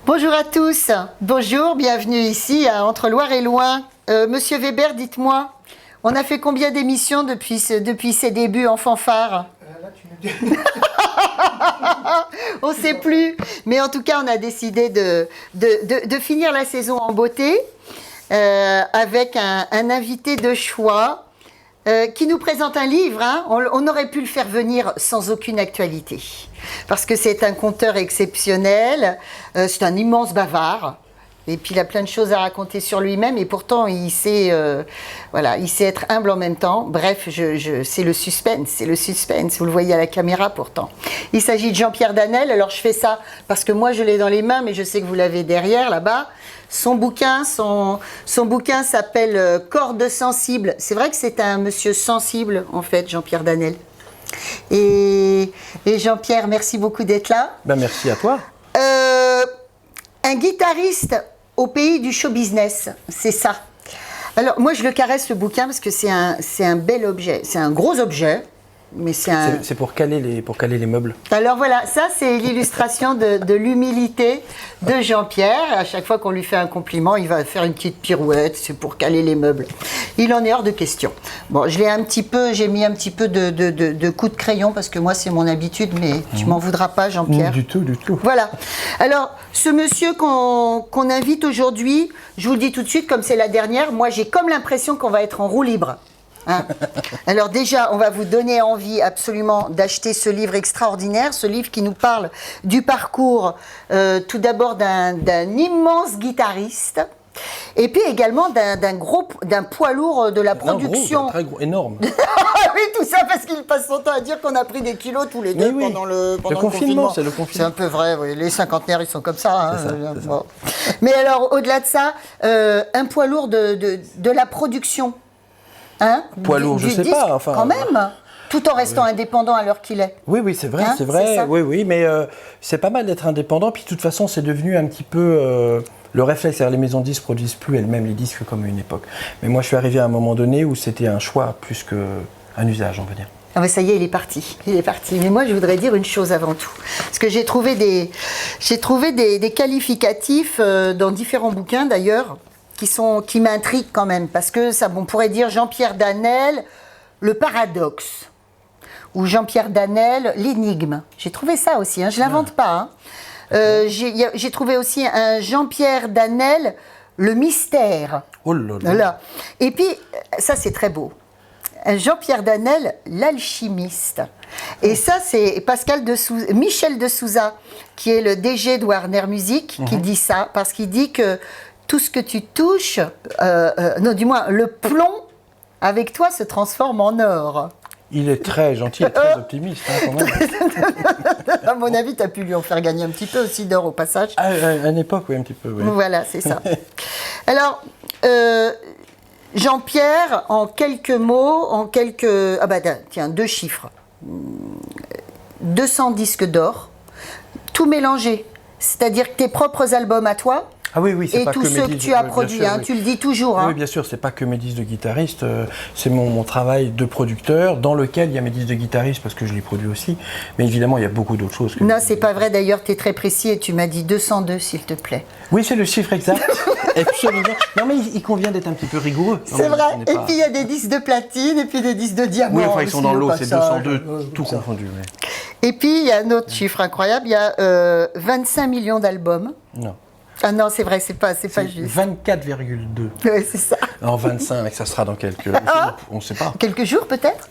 Bonjour à tous, bonjour, bienvenue ici à Entre Loire et Loin. Monsieur Weber, dites-moi, on a fait combien d'émissions depuis ses débuts en fanfare? Là, tu me dis. On ne sait plus, mais en tout cas, on a décidé de finir la saison en beauté avec un invité de choix qui nous présente un livre. Hein. On aurait pu le faire venir sans aucune actualité, parce que c'est un conteur exceptionnel, c'est un immense bavard. Et puis il a plein de choses à raconter sur lui-même et pourtant il sait être humble en même temps. Bref, c'est le suspense, vous le voyez à la caméra pourtant. Il s'agit de Jean-Pierre Danel, alors je fais ça parce que moi je l'ai dans les mains, mais je sais que vous l'avez derrière, là-bas. Son bouquin s'appelle Cordes sensibles. C'est vrai que c'est un monsieur sensible en fait, Jean-Pierre Danel. Et Jean-Pierre, merci beaucoup d'être là. Ben, merci à toi. Un guitariste au pays du show business, c'est ça. Alors moi je le caresse le bouquin parce que c'est un bel objet, c'est un gros objet, mais c'est pour caler les meubles. Alors voilà, ça c'est l'illustration de l'humilité de Jean-Pierre. À chaque fois qu'on lui fait un compliment, il va faire une petite pirouette, c'est pour caler les meubles. Il en est hors de question. Bon, j'ai mis un petit peu de coups de crayon parce que moi c'est mon habitude, mais tu m'en voudras pas, Jean-Pierre. Du tout. Voilà. Alors, ce monsieur qu'on invite aujourd'hui, je vous le dis tout de suite, comme c'est la dernière, moi j'ai comme l'impression qu'on va être en roue libre. Hein. Alors déjà, on va vous donner envie absolument d'acheter ce livre extraordinaire, ce livre qui nous parle du parcours tout d'abord d'un immense guitariste, et puis également d'un poids lourd de la production. Très gros, énorme. Oui, tout ça parce qu'il passe son temps à dire qu'on a pris des kilos tous les deux pendant le confinement. C'est le confinement. C'est un peu vrai, oui. Les cinquantenaires, ils sont comme ça. Hein. C'est ça. Bon. Mais alors, au-delà de ça, un poids lourd de la production. Hein, poids lourd, je sais pas. Enfin, quand même, tout en restant indépendant à l'heure qu'il est. Oui, c'est vrai, hein, c'est vrai. Oui, mais c'est pas mal d'être indépendant. Puis de toute façon, c'est devenu un petit peu le réflexe. Les maisons de disques produisent plus elles-mêmes les disques comme à une époque. Mais moi, je suis arrivé à un moment donné où c'était un choix plus qu'un usage, on va dire. Ah ben ça y est, il est parti. Mais moi, je voudrais dire une chose avant tout. Parce que j'ai trouvé des qualificatifs dans différents bouquins, d'ailleurs, qui m'intriguent quand même. Parce que ça, on pourrait dire Jean-Pierre Danel, le paradoxe. Ou Jean-Pierre Danel, l'énigme. J'ai trouvé ça aussi, hein, je ne l'invente pas. Hein. J'ai trouvé aussi un Jean-Pierre Danel, le mystère. Oh là là. Voilà. Et puis, ça c'est très beau. Jean-Pierre Danel, l'alchimiste. Et ça, c'est Michel de Souza, qui est le DG de Warner Music, qui dit ça, parce qu'il dit que tout ce que tu touches, non, du moins, le plomb, avec toi, se transforme en or. Il est très gentil et très optimiste, hein, quand même. À mon avis, tu as pu lui en faire gagner un petit peu aussi d'or au passage. À une époque, oui, un petit peu. Oui. Voilà, c'est ça. Alors, Jean-Pierre, en quelques mots, ah bah tiens, 2 chiffres. 200 disques d'or, tout mélangé. C'est-à-dire que tes propres albums à toi, ah oui, c'est et pas tous que ceux que tu as produits, hein, tu le dis toujours. Hein. Oui, bien sûr, c'est pas que mes disques de guitariste, c'est mon travail de producteur, dans lequel il y a mes disques de guitariste, parce que je les produis aussi, mais évidemment, il y a beaucoup d'autres choses. Non, c'est pas vrai, d'ailleurs, tu es très précis, et tu m'as dit 202, s'il te plaît. Oui, c'est le chiffre exact, absolument. Non, mais il convient d'être un petit peu rigoureux. C'est vrai, et puis il y a des disques de platine, et puis des disques de diamant. Oui, enfin, ils sont dans l'eau, c'est 202, tout confondu. Oui. Et puis, il y a un autre chiffre incroyable, il y a 25 millions d'albums. Non. Ah non, c'est vrai, c'est pas juste. 24,2. Oui, c'est ça. En 25, ça sera dans quelques... on ne sait pas. Quelques jours, peut-être.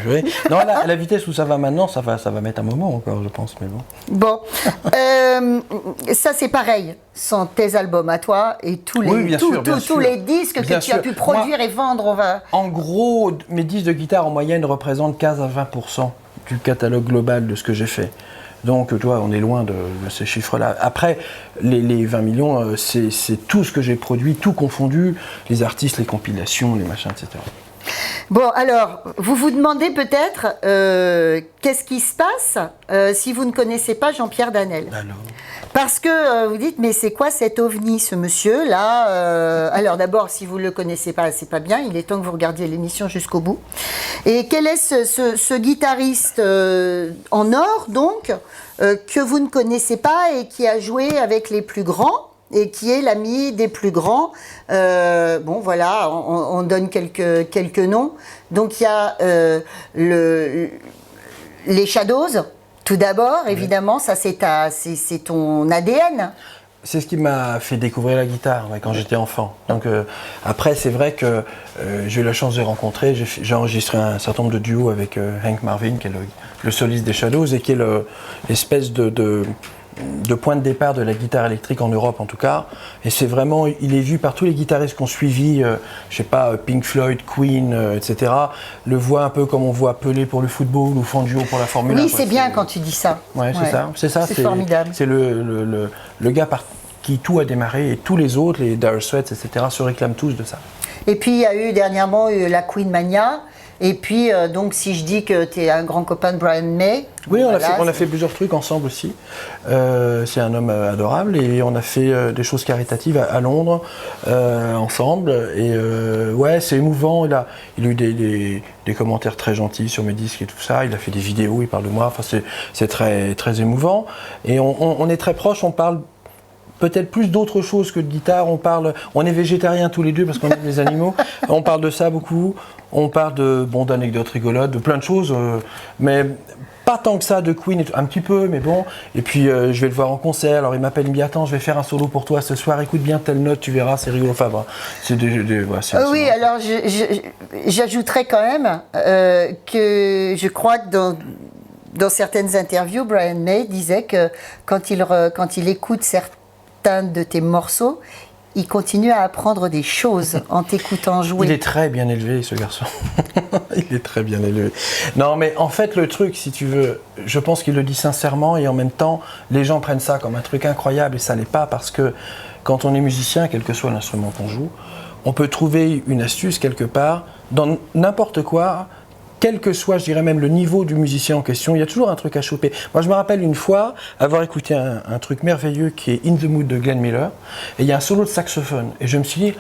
Oui. Non, à la vitesse où ça va maintenant, ça va mettre un moment encore, je pense, mais bon. Bon. Ça, c'est pareil. Sont tes albums à toi et tous les, tous les disques que tu as pu produire et vendre. En gros, mes disques de guitare, en moyenne, représentent 15 à 20% du catalogue global de ce que j'ai fait. Donc, tu vois, on est loin de ces chiffres-là. Après, les 20 millions, c'est tout ce que j'ai produit, tout confondu, les artistes, les compilations, les machins, etc. Bon, alors, vous vous demandez peut-être qu'est-ce qui se passe si vous ne connaissez pas Jean-Pierre Danel. Alors. Parce que vous dites, mais c'est quoi cet ovni, ce monsieur-là Alors d'abord, si vous ne le connaissez pas, c'est pas bien. Il est temps que vous regardiez l'émission jusqu'au bout. Et quel est ce guitariste en or, donc, que vous ne connaissez pas et qui a joué avec les plus grands et qui est l'ami des plus grands. Bon, voilà, on donne quelques noms. Donc, il y a les Shadows, tout d'abord, évidemment, ça c'est ton ADN. C'est ce qui m'a fait découvrir la guitare quand j'étais enfant. Donc après, c'est vrai que j'ai eu la chance de rencontrer, j'ai enregistré un certain nombre de duos avec Hank Marvin, qui est le soliste des Shadows, et qui est l'espèce de point de départ de la guitare électrique en Europe en tout cas. Et c'est vraiment, il est vu par tous les guitaristes qui ont suivi, je sais pas, Pink Floyd, Queen, etc. Le voit un peu comme on voit Pelé pour le football ou Fangio pour la Formule 1. Oui, c'est bien quand tu dis ça. Ouais, c'est ça. C'est formidable. C'est le gars par qui tout a démarré et tous les autres, les Dire Straits, etc., se réclament tous de ça. Et puis il y a eu dernièrement la Queen Mania. Et puis, donc, si je dis que tu es un grand copain de Brian May... Oui, on a fait plusieurs trucs ensemble aussi. C'est un homme adorable et on a fait des choses caritatives à Londres ensemble. Et ouais, c'est émouvant. Il a eu des commentaires très gentils sur mes disques et tout ça. Il a fait des vidéos, il parle de moi. Enfin, c'est très, très émouvant. Et on est très proches, on parle peut-être plus d'autres choses que de guitare. On est végétariens tous les deux parce qu'on aime les animaux. On parle de ça beaucoup. On parle d'anecdotes rigolotes, de plein de choses, mais pas tant que ça de Queen, un petit peu, mais bon. Et puis je vais le voir en concert. Alors il m'appelle, il me dit attends, je vais faire un solo pour toi ce soir. Écoute bien telle note, tu verras, c'est rigolo. Enfin, c'est oui, alors j'ajouterais quand même que je crois que dans certaines interviews, Brian May disait que quand il écoute certains de tes morceaux, il continue à apprendre des choses en t'écoutant jouer. Il est très bien élevé, ce garçon. Il est très bien élevé. Non, mais en fait, le truc, si tu veux, je pense qu'il le dit sincèrement et en même temps, les gens prennent ça comme un truc incroyable et ça l'est pas parce que quand on est musicien, quel que soit l'instrument qu'on joue, on peut trouver une astuce quelque part dans n'importe quoi. Quel que soit, je dirais même, le niveau du musicien en question, il y a toujours un truc à choper. Moi, je me rappelle une fois avoir écouté un truc merveilleux qui est In the Mood de Glenn Miller, et il y a un solo de saxophone. Et je me suis dit,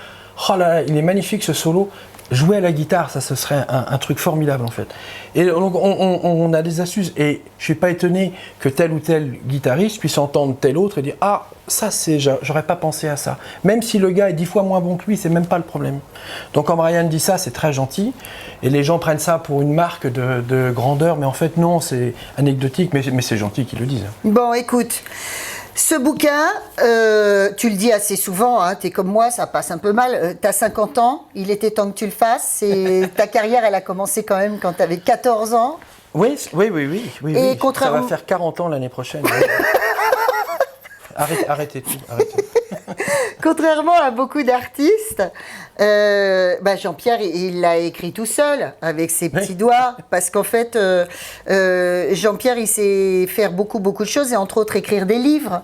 oh là là, il est magnifique ce solo. Jouer à la guitare, ça, ce serait un truc formidable en fait. Et donc, on a des astuces. Et je ne suis pas étonné que tel ou tel guitariste puisse entendre tel autre et dire ah, ça, j'aurais pas pensé à ça. Même si le gars est 10 fois moins bon que lui, c'est même pas le problème. Donc, quand Brian dit ça, c'est très gentil. Et les gens prennent ça pour une marque de grandeur. Mais en fait, non, c'est anecdotique. Mais c'est gentil qu'ils le disent. Bon, écoute. Ce bouquin, tu le dis assez souvent, hein, tu es comme moi, ça passe un peu mal. Tu as 50 ans, il était temps que tu le fasses. Ta carrière, elle a commencé quand même quand tu avais 14 ans. Oui. Et contrairement... Ça va faire 40 ans l'année prochaine. Arrêtez tout. Contrairement à beaucoup d'artistes, Jean-Pierre, il l'a écrit tout seul, avec ses petits doigts, parce qu'en fait, Jean-Pierre, il sait faire beaucoup de choses, et entre autres écrire des livres.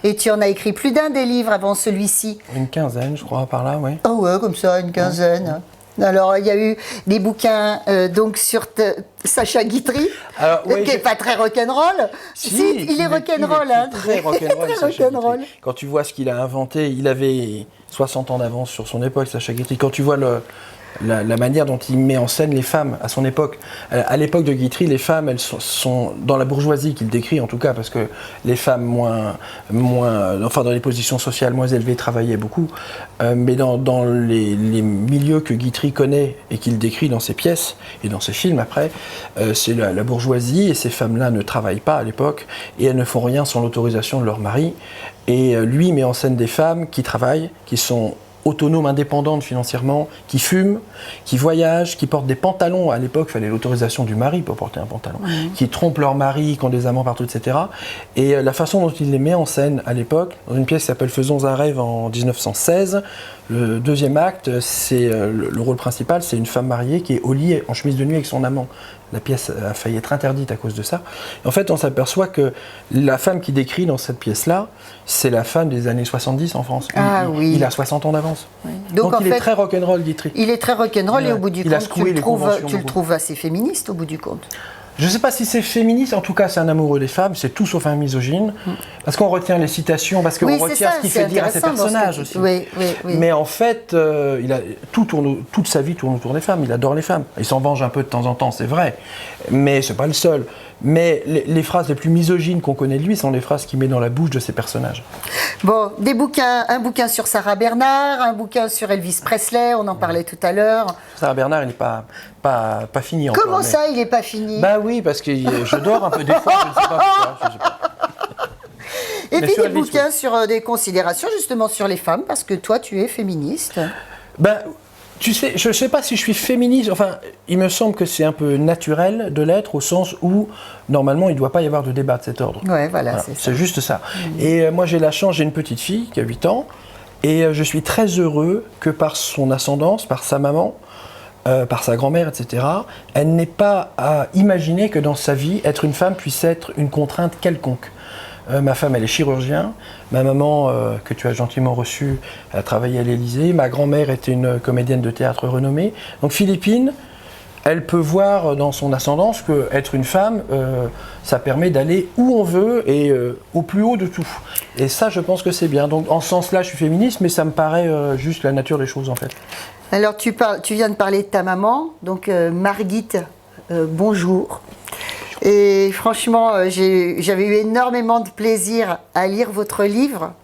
Et tu en as écrit plus d'un des livres avant celui-ci. Une quinzaine, je crois, par là, oui. Ah ouais, comme ça, une quinzaine. Ouais. Alors, il y a eu des bouquins donc sur Sacha Guitry, qui n'est pas très rock'n'roll. Si, il est rock'n'roll. Il est très rock'n'roll. Quand tu vois ce qu'il a inventé, il avait 60 ans d'avance sur son époque, Sacha Guitry. Quand tu vois la manière dont il met en scène les femmes à son époque. À l'époque de Guitry, les femmes, elles sont dans la bourgeoisie qu'il décrit en tout cas, parce que les femmes enfin dans les positions sociales moins élevées travaillaient beaucoup, mais dans les milieux que Guitry connaît et qu'il décrit dans ses pièces et dans ses films après, c'est la bourgeoisie, et ces femmes-là ne travaillent pas à l'époque et elles ne font rien sans l'autorisation de leur mari. Et lui met en scène des femmes qui travaillent, qui sont autonomes, indépendantes financièrement, qui fument, qui voyagent, qui portent des pantalons. À l'époque, il fallait l'autorisation du mari pour porter un pantalon. Qui trompent leur mari, qui ont des amants partout, etc. Et la façon dont il les met en scène à l'époque, dans une pièce qui s'appelle Faisons un rêve en 1916, le deuxième acte, c'est le rôle principal, c'est une femme mariée qui est au lit en chemise de nuit avec son amant. La pièce a failli être interdite à cause de ça. Et en fait, on s'aperçoit que la femme qui décrit dans cette pièce-là, c'est la femme des années 70 en France. Il a 60 ans d'avance. Oui. Donc il est très rock'n'roll, Guitry. Il est très rock'n'roll et au bout du compte, tu le trouves assez féministe au bout du compte. Je ne sais pas si c'est féministe, en tout cas c'est un amoureux des femmes, c'est tout sauf un misogyne, parce qu'on retient les citations, parce qu'on retient ce qu'il fait dire à ses personnages aussi. Oui. Mais en fait, toute sa vie tourne autour des femmes, il adore les femmes. Il s'en venge un peu de temps en temps, c'est vrai, mais c'est pas le seul. Mais les phrases les plus misogynes qu'on connaît de lui sont les phrases qu'il met dans la bouche de ses personnages. Bon, un bouquin sur Sarah Bernard, un bouquin sur Elvis Presley, on en parlait tout à l'heure. Sarah Bernard, il n'est pas fini encore. Comment ça, il n'est pas fini? Bah oui, parce que je dors un peu des fois, je ne sais pas pourquoi. Et puis des bouquins sur des considérations justement sur les femmes, parce que toi, tu es féministe. Ben, tu sais, je ne sais pas si je suis féministe, enfin, il me semble que c'est un peu naturel de l'être, au sens où, normalement, il ne doit pas y avoir de débat de cet ordre. Ouais, voilà. C'est juste ça. Et moi, j'ai la chance, j'ai une petite fille qui a 8 ans, et je suis très heureux que par son ascendance, par sa maman, par sa grand-mère, etc., elle n'ait pas à imaginer que dans sa vie, être une femme puisse être une contrainte quelconque. Ma femme, elle est chirurgien. Ma maman, que tu as gentiment reçue, elle a travaillé à l'Élysée. Ma grand-mère était une comédienne de théâtre renommée. Donc Philippine, elle peut voir dans son ascendance qu'être une femme, ça permet d'aller où on veut et au plus haut de tout. Et ça, je pense que c'est bien. Donc en ce sens-là, je suis féministe, mais ça me paraît juste la nature des choses, en fait. Alors tu viens de parler de ta maman, donc Margit, bonjour. Et franchement, j'avais eu énormément de plaisir à lire votre livre.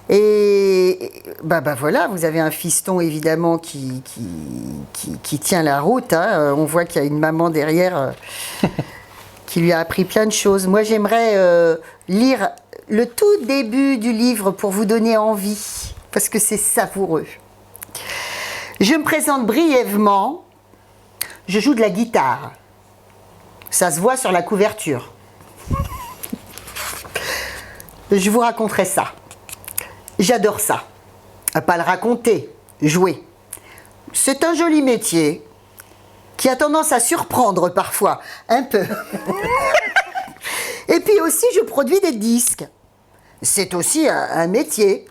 Et voilà, vous avez un fiston évidemment qui tient la route. Hein. On voit qu'il y a une maman derrière qui lui a appris plein de choses. Moi, j'aimerais lire le tout début du livre pour vous donner envie, parce que c'est savoureux. Je me présente brièvement. Je joue de la guitare. Ça se voit sur la couverture. Je vous raconterai ça. J'adore ça. À pas le raconter, jouer. C'est un joli métier qui a tendance à surprendre parfois, un peu. Et puis aussi, je produis des disques. C'est aussi un métier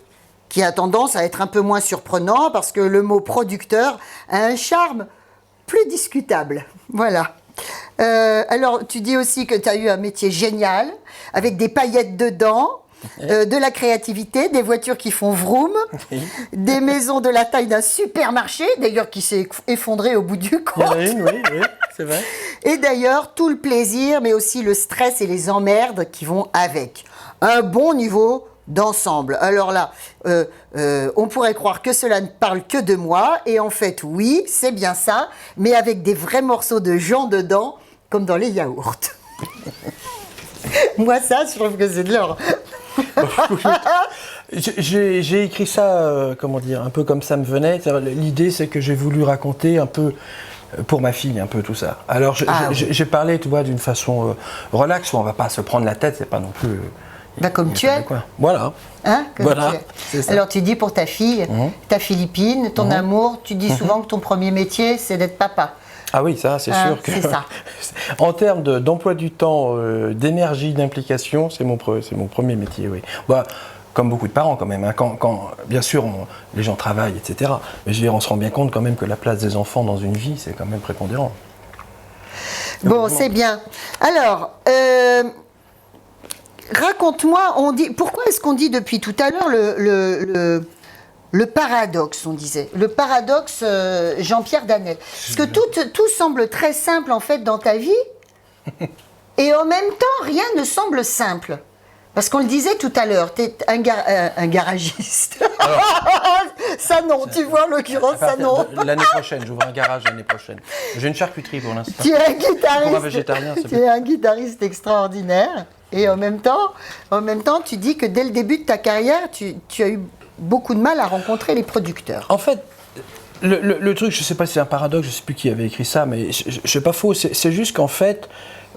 qui a tendance à être un peu moins surprenant parce que le mot producteur a un charme plus discutable. Voilà. Alors, tu dis aussi que tu as eu un métier génial, avec des paillettes dedans, de la créativité, des voitures qui font vroom, des maisons de la taille d'un supermarché, d'ailleurs qui s'est effondré au bout du compte. Il y en a une, oui, c'est vrai. Et d'ailleurs, tout le plaisir, mais aussi le stress et les emmerdes qui vont avec. Un bon niveau d'ensemble. Alors là, on pourrait croire que cela ne parle que de moi, et en fait, oui, c'est bien ça, mais avec des vrais morceaux de gens dedans, comme dans les yaourts. Moi, ça, je trouve que c'est de l'or. J'ai écrit ça, comment dire, un peu comme ça me venait. L'idée, c'est que j'ai voulu raconter un peu, pour ma fille, un peu tout ça. Alors, j'ai parlé, tu vois, d'une façon relax, où on ne va pas se prendre la tête, c'est pas non plus... comme tu es. Voilà. Hein, voilà. Tu es. Alors tu dis pour ta fille, ta Philippine, ton amour, tu dis souvent que ton premier métier, c'est d'être papa. Ah oui, ça, c'est sûr que... C'est ça. En termes d'emploi du temps, d'énergie, d'implication, c'est mon premier métier, oui. Bah, comme beaucoup de parents quand même. Hein. Quand, bien sûr, les gens travaillent, etc. Mais je veux dire, on se rend bien compte quand même que la place des enfants dans une vie, c'est quand même prépondérant. Bon, c'est bien. Alors... raconte-moi, pourquoi est-ce qu'on dit depuis tout à l'heure le paradoxe, on disait. Le paradoxe Jean-Pierre Danel. Parce que tout semble très simple en fait dans ta vie, et en même temps, rien ne semble simple. Parce qu'on le disait tout à l'heure, tu es un garagiste. Alors, ça non, tu vois en l'occurrence, ça non. L'année prochaine, j'ouvre un garage l'année prochaine. J'ai une charcuterie pour l'instant. Tu es un guitariste. Pour un végétarien, c'est tu es un guitariste extraordinaire. Et en même temps, tu dis que dès le début de ta carrière, tu as eu beaucoup de mal à rencontrer les producteurs. En fait, le truc, je ne sais pas si c'est un paradoxe, je ne sais plus qui avait écrit ça, mais c'est pas faux. C'est juste qu'en fait,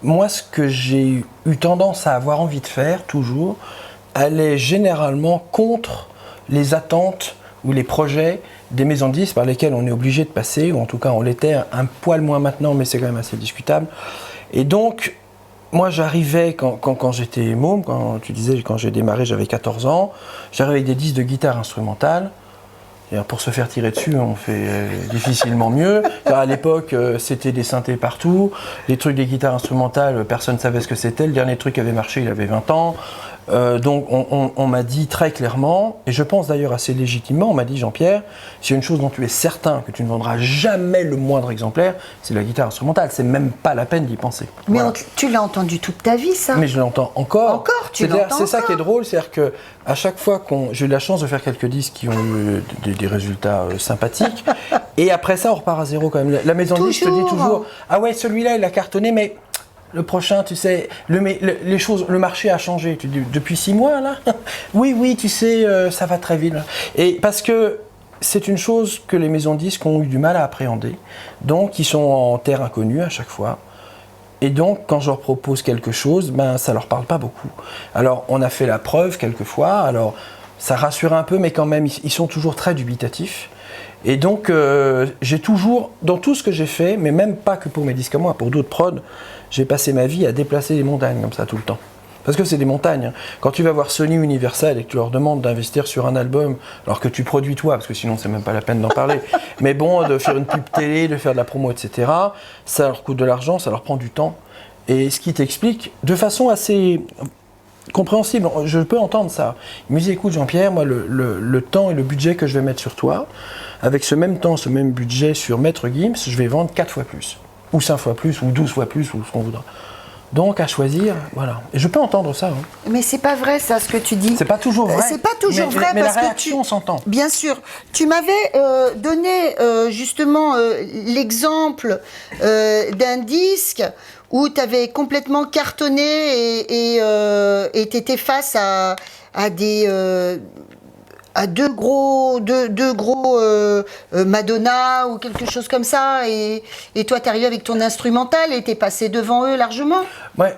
moi, ce que j'ai eu tendance à avoir envie de faire, toujours, allait généralement contre les attentes ou les projets des maisons de disques par lesquelles on est obligé de passer, ou en tout cas on l'était un poil moins maintenant, mais c'est quand même assez discutable. Et donc, moi j'arrivais, quand j'étais môme, quand j'ai démarré, j'avais 14 ans, j'arrivais avec des disques de guitare instrumentale, Et alors, pour se faire tirer dessus, on fait difficilement mieux. Car à l'époque, c'était des synthés partout. Les trucs des guitares instrumentales, personne ne savait ce que c'était. Le dernier truc qui avait marché, il avait 20 ans. Donc on m'a dit très clairement, et je pense d'ailleurs assez légitimement, on m'a dit Jean-Pierre, s'il y a une chose dont tu es certain que tu ne vendras jamais le moindre exemplaire, c'est la guitare instrumentale. C'est même pas la peine d'y penser. Mais Voilà. tu l'as entendu toute ta vie, ça. Mais je l'entends encore. Encore, tu l'entends C'est ça encore. qui est drôle, c'est-à-dire que à chaque fois j'ai eu la chance de faire quelques disques qui ont eu des résultats sympathiques, et après ça on repart à zéro quand même. La maison de disques te dit toujours, ah ouais, celui-là il a cartonné, mais le prochain, tu sais, le marché a changé. Tu dis, depuis 6 mois là. Oui, tu sais, ça va très vite. Et parce que c'est une chose que les maisons de disques ont eu du mal à appréhender, donc ils sont en terre inconnue à chaque fois. Et donc, quand je leur propose quelque chose, ben, ça leur parle pas beaucoup. Alors, on a fait la preuve quelquefois, alors ça rassure un peu, mais quand même, ils sont toujours très dubitatifs. Et donc, j'ai toujours, dans tout ce que j'ai fait, mais même pas que pour mes disques à moi, pour d'autres prods, j'ai passé ma vie à déplacer des montagnes comme ça tout le temps. Parce que c'est des montagnes. Hein. Quand tu vas voir Sony ou Universal et que tu leur demandes d'investir sur un album, alors que tu produis toi, parce que sinon c'est même pas la peine d'en parler, mais bon, de faire une pub télé, de faire de la promo, etc., ça leur coûte de l'argent, ça leur prend du temps. Et ce qui t'explique, de façon assez compréhensible, je peux entendre ça. Il me dit, écoute Jean-Pierre, moi le temps et le budget que je vais mettre sur toi, avec ce même temps, ce même budget sur Maître Gims, je vais vendre 4 fois plus, ou 5 fois plus, ou 12 fois plus, ou ce qu'on voudra. Donc à choisir, voilà. Et je peux entendre ça. Hein. Mais c'est pas vrai ça, ce que tu dis. C'est pas toujours vrai. C'est pas toujours vrai mais parce la réaction, on s'entend. Bien sûr. Tu m'avais donné justement l'exemple d'un disque où tu avais complètement cartonné et tu étais face à deux gros Madonna ou quelque chose comme ça, et toi t'arrives avec ton instrumental et t'es passé devant eux largement. Ouais.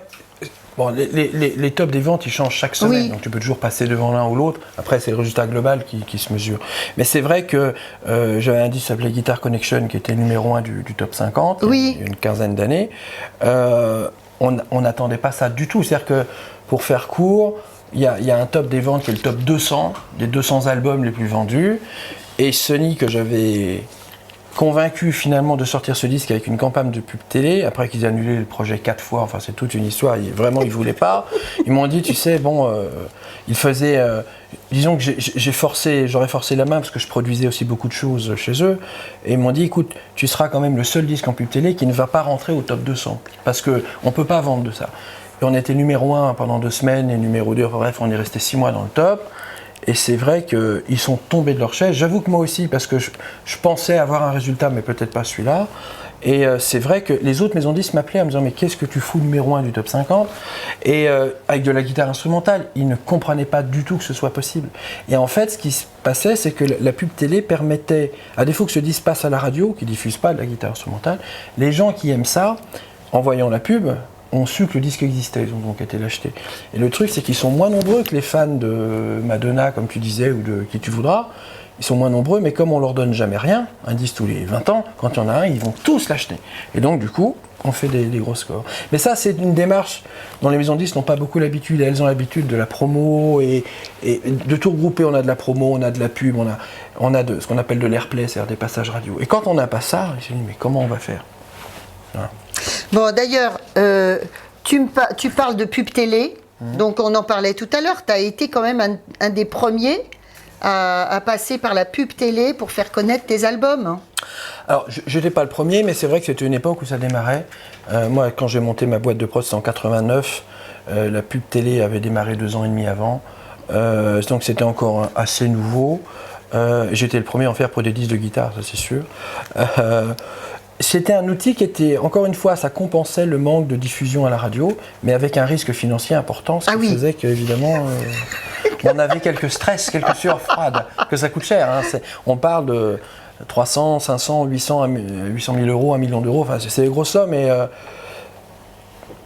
Bon, les tops des ventes, ils changent chaque semaine, oui. Donc tu peux toujours passer devant l'un ou l'autre. Après, c'est le résultat global qui se mesure. Mais c'est vrai que j'avais un disque qui s'appelait Guitar Connection, qui était numéro 1 du top 50, oui. Il y a une quinzaine d'années. On n'attendait pas ça du tout. C'est-à-dire que, pour faire court, il y a un top des ventes qui est le top 200, des 200 albums les plus vendus. Et Sony, que j'avais convaincu finalement de sortir ce disque avec une campagne de pub télé, après qu'ils aient annulé le projet 4 fois, enfin c'est toute une histoire, vraiment ils ne voulaient pas. Ils m'ont dit, tu sais, bon, ils faisaient, disons que j'aurais forcé la main parce que je produisais aussi beaucoup de choses chez eux, et ils m'ont dit, écoute, tu seras quand même le seul disque en pub télé qui ne va pas rentrer au top 200, parce qu'on ne peut pas vendre de ça. Et on était numéro 1 pendant 2 semaines, et numéro 2, bref, on est resté 6 mois dans le top. Et c'est vrai qu'ils sont tombés de leur chaise. J'avoue que moi aussi, parce que je pensais avoir un résultat, mais peut-être pas celui-là. Et c'est vrai que les autres maisons de disques m'appelaient en me disant, mais qu'est-ce que tu fous numéro 1 du top 50 ? Et avec de la guitare instrumentale, ils ne comprenaient pas du tout que ce soit possible. Et en fait, ce qui se passait, c'est que la pub télé permettait, à défaut que ce disque passe à la radio, qui ne diffuse pas de la guitare instrumentale, les gens qui aiment ça, en voyant la pub, ont su que le disque existait, ils ont donc été l'acheter. Et le truc, c'est qu'ils sont moins nombreux que les fans de Madonna, comme tu disais, ou de qui tu voudras. Ils sont moins nombreux, mais comme on leur donne jamais rien, un disque tous les 20 ans, quand il y en a un, ils vont tous l'acheter. Et donc, du coup, on fait des gros scores. Mais ça, c'est une démarche dont les maisons de disques n'ont pas beaucoup l'habitude. Elles ont l'habitude de la promo et de tout regrouper. On a de la promo, on a de la pub, on a de ce qu'on appelle de l'airplay, c'est-à-dire des passages radio. Et quand on n'a pas ça, ils se disent, mais comment on va faire ? Voilà. Bon, d'ailleurs, tu parles de pub télé, donc on en parlait tout à l'heure. Tu as été quand même un des premiers à passer par la pub télé pour faire connaître tes albums. Hein. Alors, je n'étais pas le premier, mais c'est vrai que c'était une époque où ça démarrait. Moi, quand j'ai monté ma boîte de prod, c'était en 89. La pub télé avait démarré 2 ans et demi avant. Donc, c'était encore assez nouveau. J'étais le premier à en faire pour des disques de guitare, ça c'est sûr. C'était un outil qui était, encore une fois, ça compensait le manque de diffusion à la radio, mais avec un risque financier important, ce qui faisait qu'évidemment, on avait quelques stress, quelques sueurs froides, que ça coûte cher. Hein. On parle de 300, 500, 800 000 euros, 1 million d'euros, enfin, c'est des grosses sommes. Et,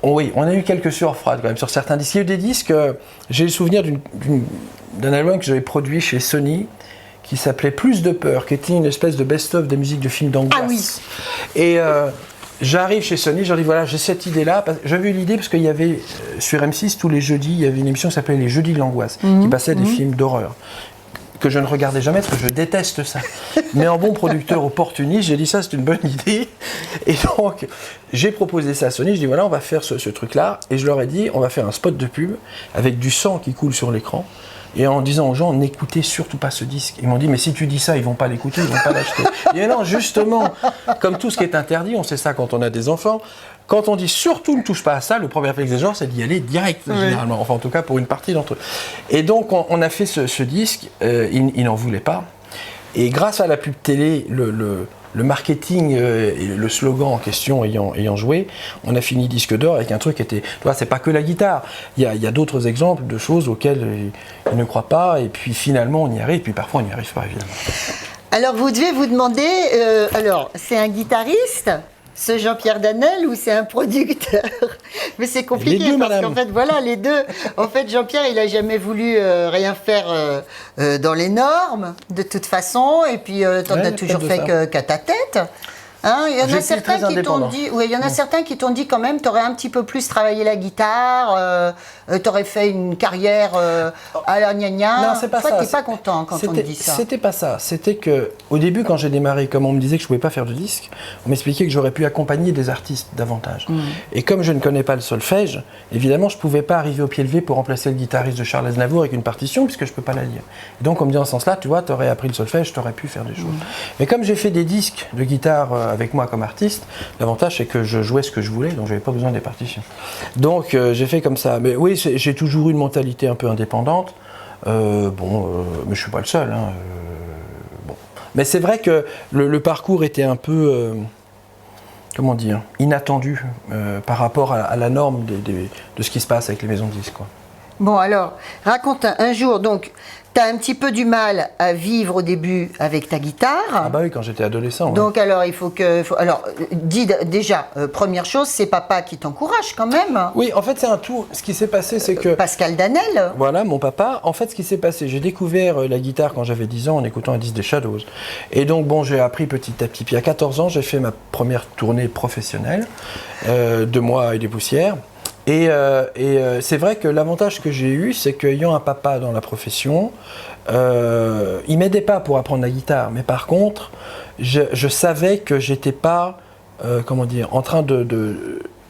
oui, on a eu quelques sueurs froides quand même sur certains disques. Il y a eu des disques, j'ai le souvenir d'un album que j'avais produit chez Sony, qui s'appelait Plus de peur, qui était une espèce de best-of des musiques de films d'angoisse. Ah oui. Et j'arrive chez Sony, je leur dis voilà, j'ai cette idée-là. J'avais eu l'idée parce qu'il y avait sur M6 tous les jeudis, il y avait une émission qui s'appelait Les Jeudis de l'angoisse, qui passait des films d'horreur. que je ne regardais jamais parce que je déteste ça. Mais en bon producteur opportuniste, j'ai dit ça, c'est une bonne idée. Et donc, j'ai proposé ça à Sony. Je dis voilà, on va faire ce truc-là. Et je leur ai dit, on va faire un spot de pub avec du sang qui coule sur l'écran. Et en disant aux gens, n'écoutez surtout pas ce disque. Ils m'ont dit, mais si tu dis ça, ils vont pas l'écouter, ils vont pas l'acheter. Et non, justement, comme tout ce qui est interdit, on sait ça quand on a des enfants. Quand on dit surtout ne touche pas à ça, le premier réflexe des gens, c'est d'y aller direct, généralement. Enfin, en tout cas, pour une partie d'entre eux. Et donc, on a fait ce disque, ils n'en voulaient pas. Et grâce à la pub télé, le marketing et le slogan en question ayant joué, on a fini disque d'or avec un truc qui était... Tu vois, c'est pas que la guitare. Il y a d'autres exemples de choses auxquelles ils ne croient pas. Et puis finalement, on y arrive. Et puis parfois, on n'y arrive pas, évidemment. Alors, vous devez vous demander... alors, c'est un guitariste, ce Jean-Pierre Danel, ou c'est un producteur? Mais c'est compliqué, les deux, parce madame. qu'en fait, voilà, les deux. En fait, Jean-Pierre, il n'a jamais voulu rien faire dans les normes, de toute façon. Et puis, t'en as toujours fait qu'à ta tête. Hein, il y en a certains qui t'ont dit, oui, il y en a certains qui t'ont dit quand même, t'aurais un petit peu plus travaillé la guitare, t'aurais fait une carrière à la gna-gna. Non, c'est pas ça. Toi, t'es pas content quand on te dit ça. C'était pas ça. C'était que, au début, quand j'ai démarré, comme on me disait que je pouvais pas faire de disque, on m'expliquait que j'aurais pu accompagner des artistes davantage. Et comme je ne connais pas le solfège, évidemment, je pouvais pas arriver au pied levé pour remplacer le guitariste de Charles Aznavour avec une partition, puisque je peux pas la lire. Et donc, on me dit en ce sens-là, tu vois, t'aurais appris le solfège, t'aurais pu faire des choses. Mais comme j'ai fait des disques de guitare avec moi comme artiste, l'avantage c'est que je jouais ce que je voulais, donc j'avais pas besoin des partitions. Donc j'ai fait comme ça. Mais oui, j'ai toujours eu une mentalité un peu indépendante. Mais je suis pas le seul. Hein. Bon. Mais c'est vrai que le parcours était un peu, comment dire, inattendu par rapport à la norme de ce qui se passe avec les maisons de disques, quoi. Bon alors, raconte un jour, donc, tu as un petit peu du mal à vivre au début avec ta guitare. Ah bah oui, quand j'étais adolescent. Donc alors, il faut que... alors, dis déjà, première chose, c'est papa qui t'encourage quand même. Oui, en fait, c'est un tout. Ce qui s'est passé, c'est que... Pascal Danel. Voilà, mon papa. En fait, ce qui s'est passé, j'ai découvert la guitare quand j'avais 10 ans en écoutant un disque des Shadows. Et donc, bon, j'ai appris petit à petit. Puis à 14 ans, j'ai fait ma première tournée professionnelle, 2 mois et des poussières. Et c'est vrai que l'avantage que j'ai eu, c'est qu'ayant un papa dans la profession, il m'aidait pas pour apprendre la guitare. Mais par contre, je savais que j'étais pas, en train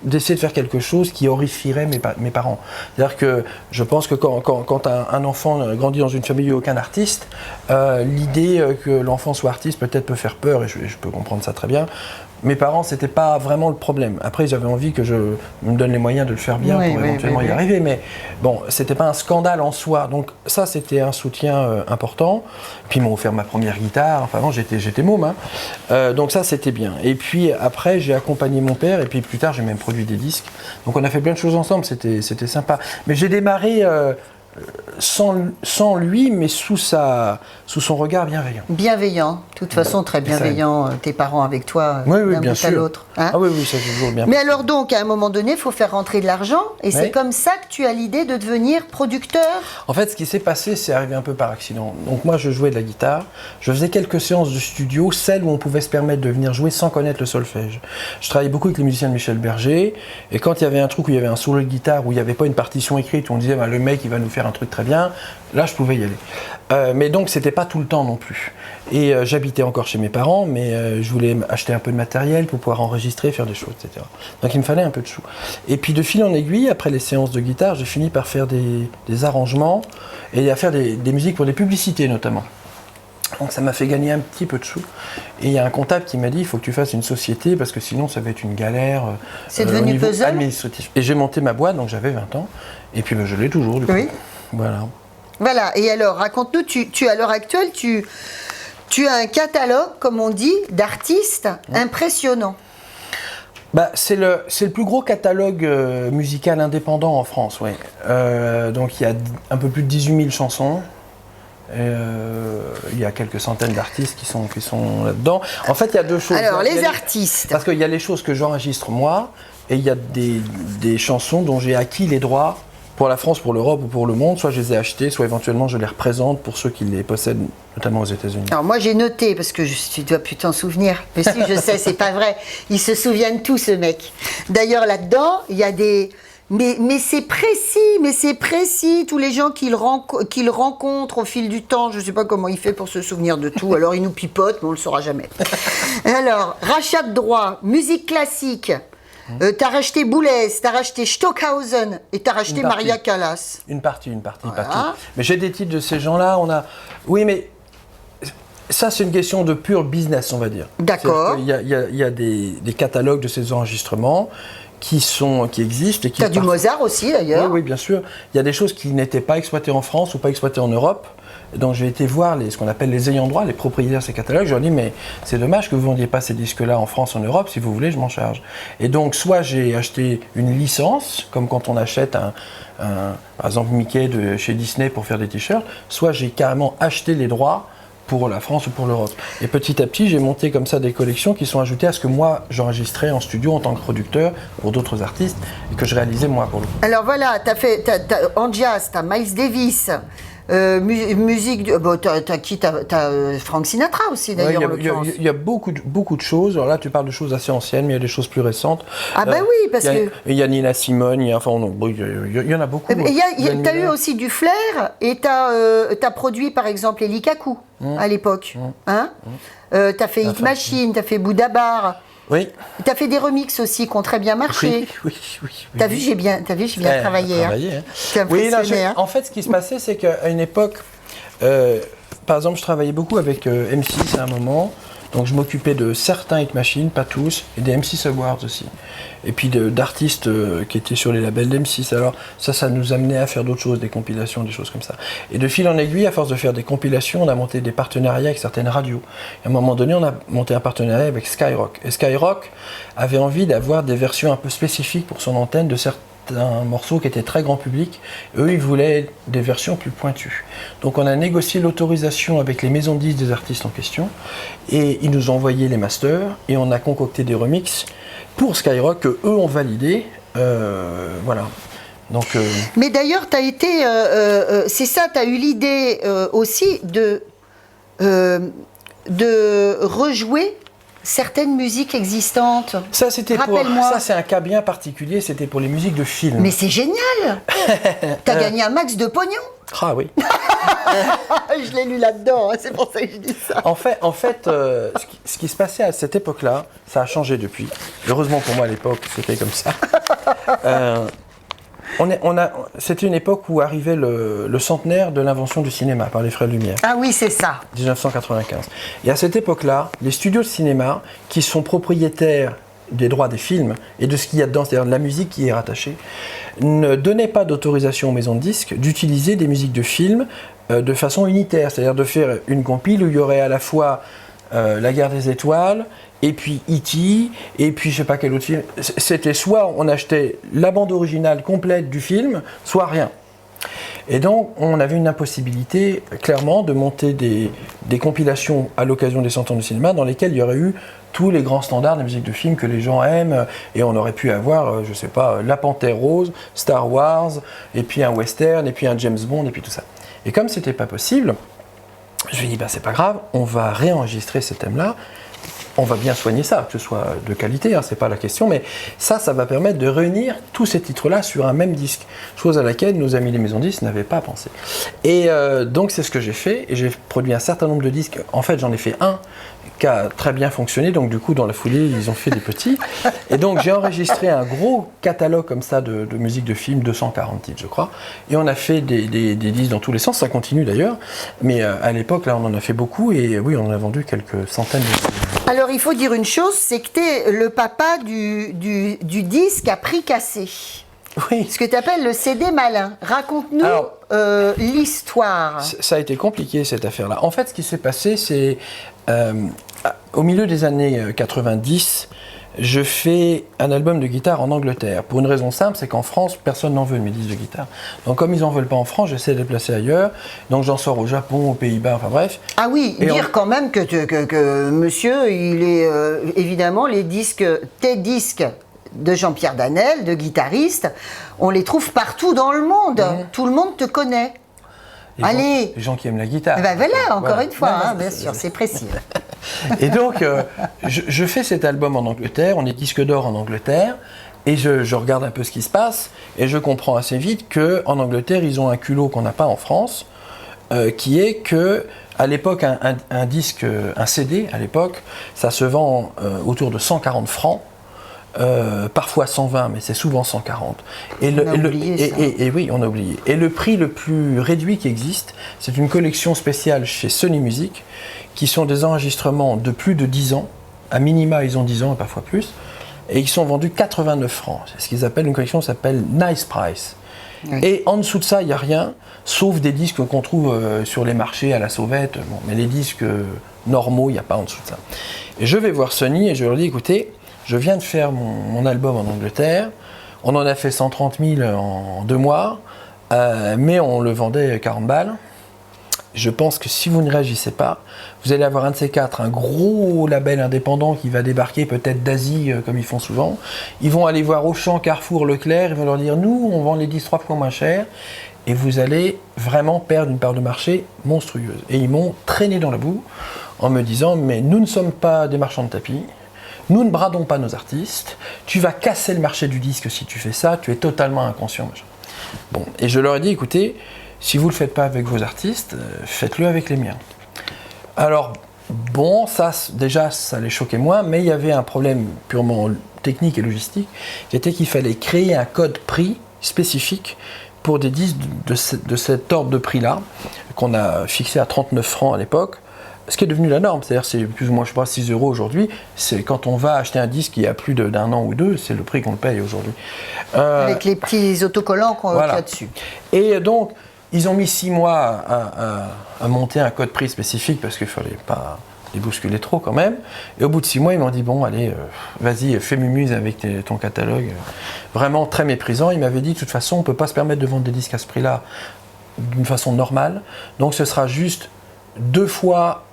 d'essayer de faire quelque chose qui horrifierait mes parents. C'est-à-dire que je pense que quand un enfant grandit dans une famille où aucun artiste, l'idée que l'enfant soit artiste peut-être peut faire peur, et je peux comprendre ça très bien. Mes parents, c'était pas vraiment le problème. Après, ils avaient envie que je me donne les moyens de le faire bien pour éventuellement y arriver. Mais bon, c'était pas un scandale en soi. Donc ça, c'était un soutien important. Puis ils m'ont offert ma première guitare. Enfin, non, j'étais môme. Hein. Donc ça, c'était bien. Et puis après, j'ai accompagné mon père. Et puis plus tard, j'ai même produit des disques. Donc on a fait plein de choses ensemble. C'était sympa. Mais j'ai démarré... sans lui, mais sous son regard bienveillant. Bienveillant, de toute façon très bienveillant, tes parents avec toi, d'un bout à l'autre. Hein, ah oui, ça c'est toujours bien. Mais alors donc, à un moment donné, il faut faire rentrer de l'argent, et c'est comme ça que tu as l'idée de devenir producteur. En fait, ce qui s'est passé, c'est arrivé un peu par accident. Donc moi, je jouais de la guitare, je faisais quelques séances de studio, celles où on pouvait se permettre de venir jouer sans connaître le solfège. Je travaillais beaucoup avec les musiciens de Michel Berger, et quand il y avait un truc où il y avait un solo de guitare, où il n'y avait pas une partition écrite, où on disait bah, le mec il va nous faire un truc très bien, là je pouvais y aller. Mais donc c'était pas tout le temps non plus. Et j'habitais encore chez mes parents, mais je voulais acheter un peu de matériel pour pouvoir enregistrer, faire des choses, etc. Donc il me fallait un peu de sous. Et puis de fil en aiguille, après les séances de guitare, j'ai fini par faire des arrangements et à faire des musiques pour des publicités notamment. Donc ça m'a fait gagner un petit peu de sous. Et il y a un comptable qui m'a dit il faut que tu fasses une société parce que sinon ça va être une galère c'est devenu au niveau puzzle administratif. Et j'ai monté ma boîte, donc j'avais 20 ans. Et puis je l'ai toujours du coup. Oui. Voilà. Et alors, raconte-nous, tu à l'heure actuelle, tu as un catalogue, comme on dit, d'artistes impressionnant. Bah, c'est le plus gros catalogue musical indépendant en France, oui. Donc il y a un peu plus de 18 000 chansons. Il y a quelques centaines d'artistes qui sont là-dedans. En fait, il y a deux choses. Alors, les artistes. Parce qu'il y a les choses que j'enregistre moi, et il y a des chansons dont j'ai acquis les droits pour la France, pour l'Europe ou pour le monde. Soit je les ai achetées, soit éventuellement je les représente pour ceux qui les possèdent, notamment aux États-Unis. Alors moi j'ai noté, parce que tu dois plus t'en souvenir. Mais si, je sais, c'est pas vrai. Il se souvient de tout, ce mec. D'ailleurs, là-dedans, il y a des Mais c'est précis, tous les gens qu'il rencontre au fil du temps, je ne sais pas comment il fait pour se souvenir de tout, alors il nous pipote, mais on ne le saura jamais. Alors, rachat de droits, musique classique, t'as racheté Boulez, t'as racheté Stockhausen et t'as racheté Maria Callas. Une partie, Voilà. pas tout. Mais j'ai des titres de ces gens-là, Oui, mais ça, c'est une question de pur business, on va dire. D'accord. Il y a des catalogues de ces enregistrements qui existent. Et qui T'as du Mozart aussi, d'ailleurs. Oui, bien sûr. Il y a des choses qui n'étaient pas exploitées en France ou pas exploitées en Europe. Donc j'ai été voir ce qu'on appelle les ayants droit, les propriétaires de ces catalogues. Je leur dis, mais c'est dommage que vous ne vendiez pas ces disques-là en France, en Europe. Si vous voulez, je m'en charge. Et donc, soit j'ai acheté une licence, comme quand on achète par exemple Mickey de chez Disney pour faire des t-shirts, soit j'ai carrément acheté les droits pour la France ou pour l'Europe. Et petit à petit, j'ai monté comme ça des collections qui sont ajoutées à ce que moi, j'enregistrais en studio en tant que producteur pour d'autres artistes et que je réalisais moi pour le coup. Alors voilà, en jazz, t'as Miles Davis, musique, t'as qui? T'as Frank Sinatra aussi d'ailleurs. Il y a beaucoup de choses. Alors là, tu parles de choses assez anciennes, mais il y a des choses plus récentes. Ah ben oui, parce que... Il y a Nina Simone, il y en a beaucoup. T'as eu aussi du flair et t'as produit par exemple les Likaku à l'époque. Hein t'as fait Hit Machine, t'as fait Bouddha Bar. Oui. T'as fait des remixes aussi qui ont très bien marché. Oui. T'as vu, j'ai bien travaillé. Hein. T'es impressionné, hein. En fait, ce qui se passait, c'est qu'à une époque, par exemple, je travaillais beaucoup avec M6 à un moment. Donc je m'occupais de certains Hit Machine, pas tous, et des M6 Awards aussi. Et puis d'artistes qui étaient sur les labels d'M6. Alors ça nous amenait à faire d'autres choses, des compilations, des choses comme ça. Et de fil en aiguille, à force de faire des compilations, on a monté des partenariats avec certaines radios. Et à un moment donné, on a monté un partenariat avec Skyrock. Et Skyrock avait envie d'avoir des versions un peu spécifiques pour son antenne de certains morceaux qui étaient très grand public. Eux, ils voulaient des versions plus pointues. Donc on a négocié l'autorisation avec les maisons de disques des artistes en question et ils nous ont envoyé les masters et on a concocté des remixes pour Skyrock que eux ont validé. Voilà. Donc, Mais d'ailleurs, tu as été... c'est ça, tu as eu l'idée aussi de rejouer certaines musiques existantes. Ça, c'est un cas bien particulier, c'était pour les musiques de films. Mais c'est génial. T'as gagné un max de pognon. Ah oui. Je l'ai lu là-dedans, hein, c'est pour ça que je dis ça. En fait, ce qui se passait à cette époque-là, ça a changé depuis. Heureusement pour moi, à l'époque, c'était comme ça. C'était une époque où arrivait le centenaire de l'invention du cinéma par les frères Lumière. Ah oui, c'est ça. 1995. Et à cette époque-là, les studios de cinéma, qui sont propriétaires des droits des films et de ce qu'il y a dedans, c'est-à-dire de la musique qui est rattachée, ne donnaient pas d'autorisation aux maisons de disques d'utiliser des musiques de films de façon unitaire, c'est-à-dire de faire une compile où il y aurait à la fois La Guerre des Étoiles, et puis E.T., et puis je sais pas quel autre film. C'était soit on achetait la bande originale complète du film, soit rien. Et donc on avait une impossibilité, clairement, de monter des compilations à l'occasion des 100 ans du cinéma dans lesquelles il y aurait eu tous les grands standards de la musique de film que les gens aiment, et on aurait pu avoir, je sais pas, La Panthère Rose, Star Wars, et puis un western, et puis un James Bond, et puis tout ça. Et comme c'était pas possible, je me suis dit, c'est pas grave, on va réenregistrer ces thèmes-là, on va bien soigner ça, que ce soit de qualité, hein, c'est pas la question, mais ça va permettre de réunir tous ces titres-là sur un même disque, chose à laquelle nos amis les maisons de disques n'avaient pas pensé. Et donc c'est ce que j'ai fait, et j'ai produit un certain nombre de disques. En fait, j'en ai fait un qui a très bien fonctionné, donc du coup, dans la foulée, ils ont fait des petits. Et donc j'ai enregistré un gros catalogue comme ça de musique de film, 240 titres, je crois, et on a fait des disques dans tous les sens, ça continue d'ailleurs, mais à l'époque, là, on en a fait beaucoup, et oui, on en a vendu quelques centaines de... Alors, il faut dire une chose, c'est que tu es le papa du disque à prix cassé. Oui. Ce que tu appelles le CD malin. Raconte-nous l'histoire. Ça a été compliqué, cette affaire-là. En fait, ce qui s'est passé, c'est au milieu des années 90, je fais un album de guitare en Angleterre. Pour une raison simple, c'est qu'en France, personne n'en veut de mes disques de guitare. Donc comme ils n'en veulent pas en France, j'essaie de les placer ailleurs. Donc j'en sors au Japon, aux Pays-Bas, enfin bref. Ah oui, quand même que monsieur, il est évidemment tes disques de Jean-Pierre Danel, de guitariste, on les trouve partout dans le monde. Tout le monde te connaît. Les gens qui aiment la guitare. Ben voilà, encore une fois, bien sûr, c'est précis. Et donc, je fais cet album en Angleterre, on est disque d'or en Angleterre, Et je regarde un peu ce qui se passe, et je comprends assez vite qu'en Angleterre, ils ont un culot qu'on n'a pas en France, qui est que à l'époque, un disque, un CD, à l'époque, ça se vend autour de 140 francs, parfois 120, mais c'est souvent 140. Et oui, on a oublié. Et le prix le plus réduit qui existe, c'est une collection spéciale chez Sony Music, qui sont des enregistrements de plus de 10 ans. À minima, ils ont 10 ans et parfois plus. Et ils sont vendus 89 francs. C'est ce qu'ils appellent, une collection s'appelle Nice Price. Oui. Et en dessous de ça, il n'y a rien, sauf des disques qu'on trouve sur les marchés à la sauvette. Bon, mais les disques normaux, il n'y a pas en dessous de ça. Et je vais voir Sony et je leur dis, écoutez, je viens de faire mon album en Angleterre, on en a fait 130 000 en 2 mois, mais on le vendait 40 balles. Je pense que si vous ne réagissez pas, vous allez avoir un de ces quatre, un gros label indépendant qui va débarquer peut-être d'Asie, comme ils font souvent. Ils vont aller voir Auchan, Carrefour, Leclerc, ils vont leur dire « Nous, on vend les 10 3 fois moins cher ». Et vous allez vraiment perdre une part de marché monstrueuse. Et ils m'ont traîné dans la boue en me disant « Mais nous ne sommes pas des marchands de tapis. Nous ne bradons pas nos artistes. Tu vas casser le marché du disque si tu fais ça. Tu es totalement inconscient. » Bon, et je leur ai dit « Écoutez, si vous ne le faites pas avec vos artistes, faites-le avec les miens. » Alors, bon, ça, déjà, ça les choquait moins, mais il y avait un problème purement technique et logistique, qui était qu'il fallait créer un code prix spécifique pour des disques de cet ordre de prix-là, qu'on a fixé à 39 francs à l'époque, ce qui est devenu la norme, c'est-à-dire c'est plus ou moins, je sais pas, 6 € aujourd'hui, c'est quand on va acheter un disque qui a plus d'un an ou deux, c'est le prix qu'on le paye aujourd'hui. Avec les petits autocollants qu'il y a dessus. Et donc, ils ont mis 6 mois à monter un code prix spécifique parce qu'il ne fallait pas les bousculer trop quand même. Et au bout de 6 mois, ils m'ont dit « Bon, allez, vas-y, fais mumuse avec ton catalogue. » Vraiment très méprisant. Ils m'avaient dit « De toute façon, on ne peut pas se permettre de vendre des disques à ce prix-là d'une façon normale. Donc ce sera juste 2 fois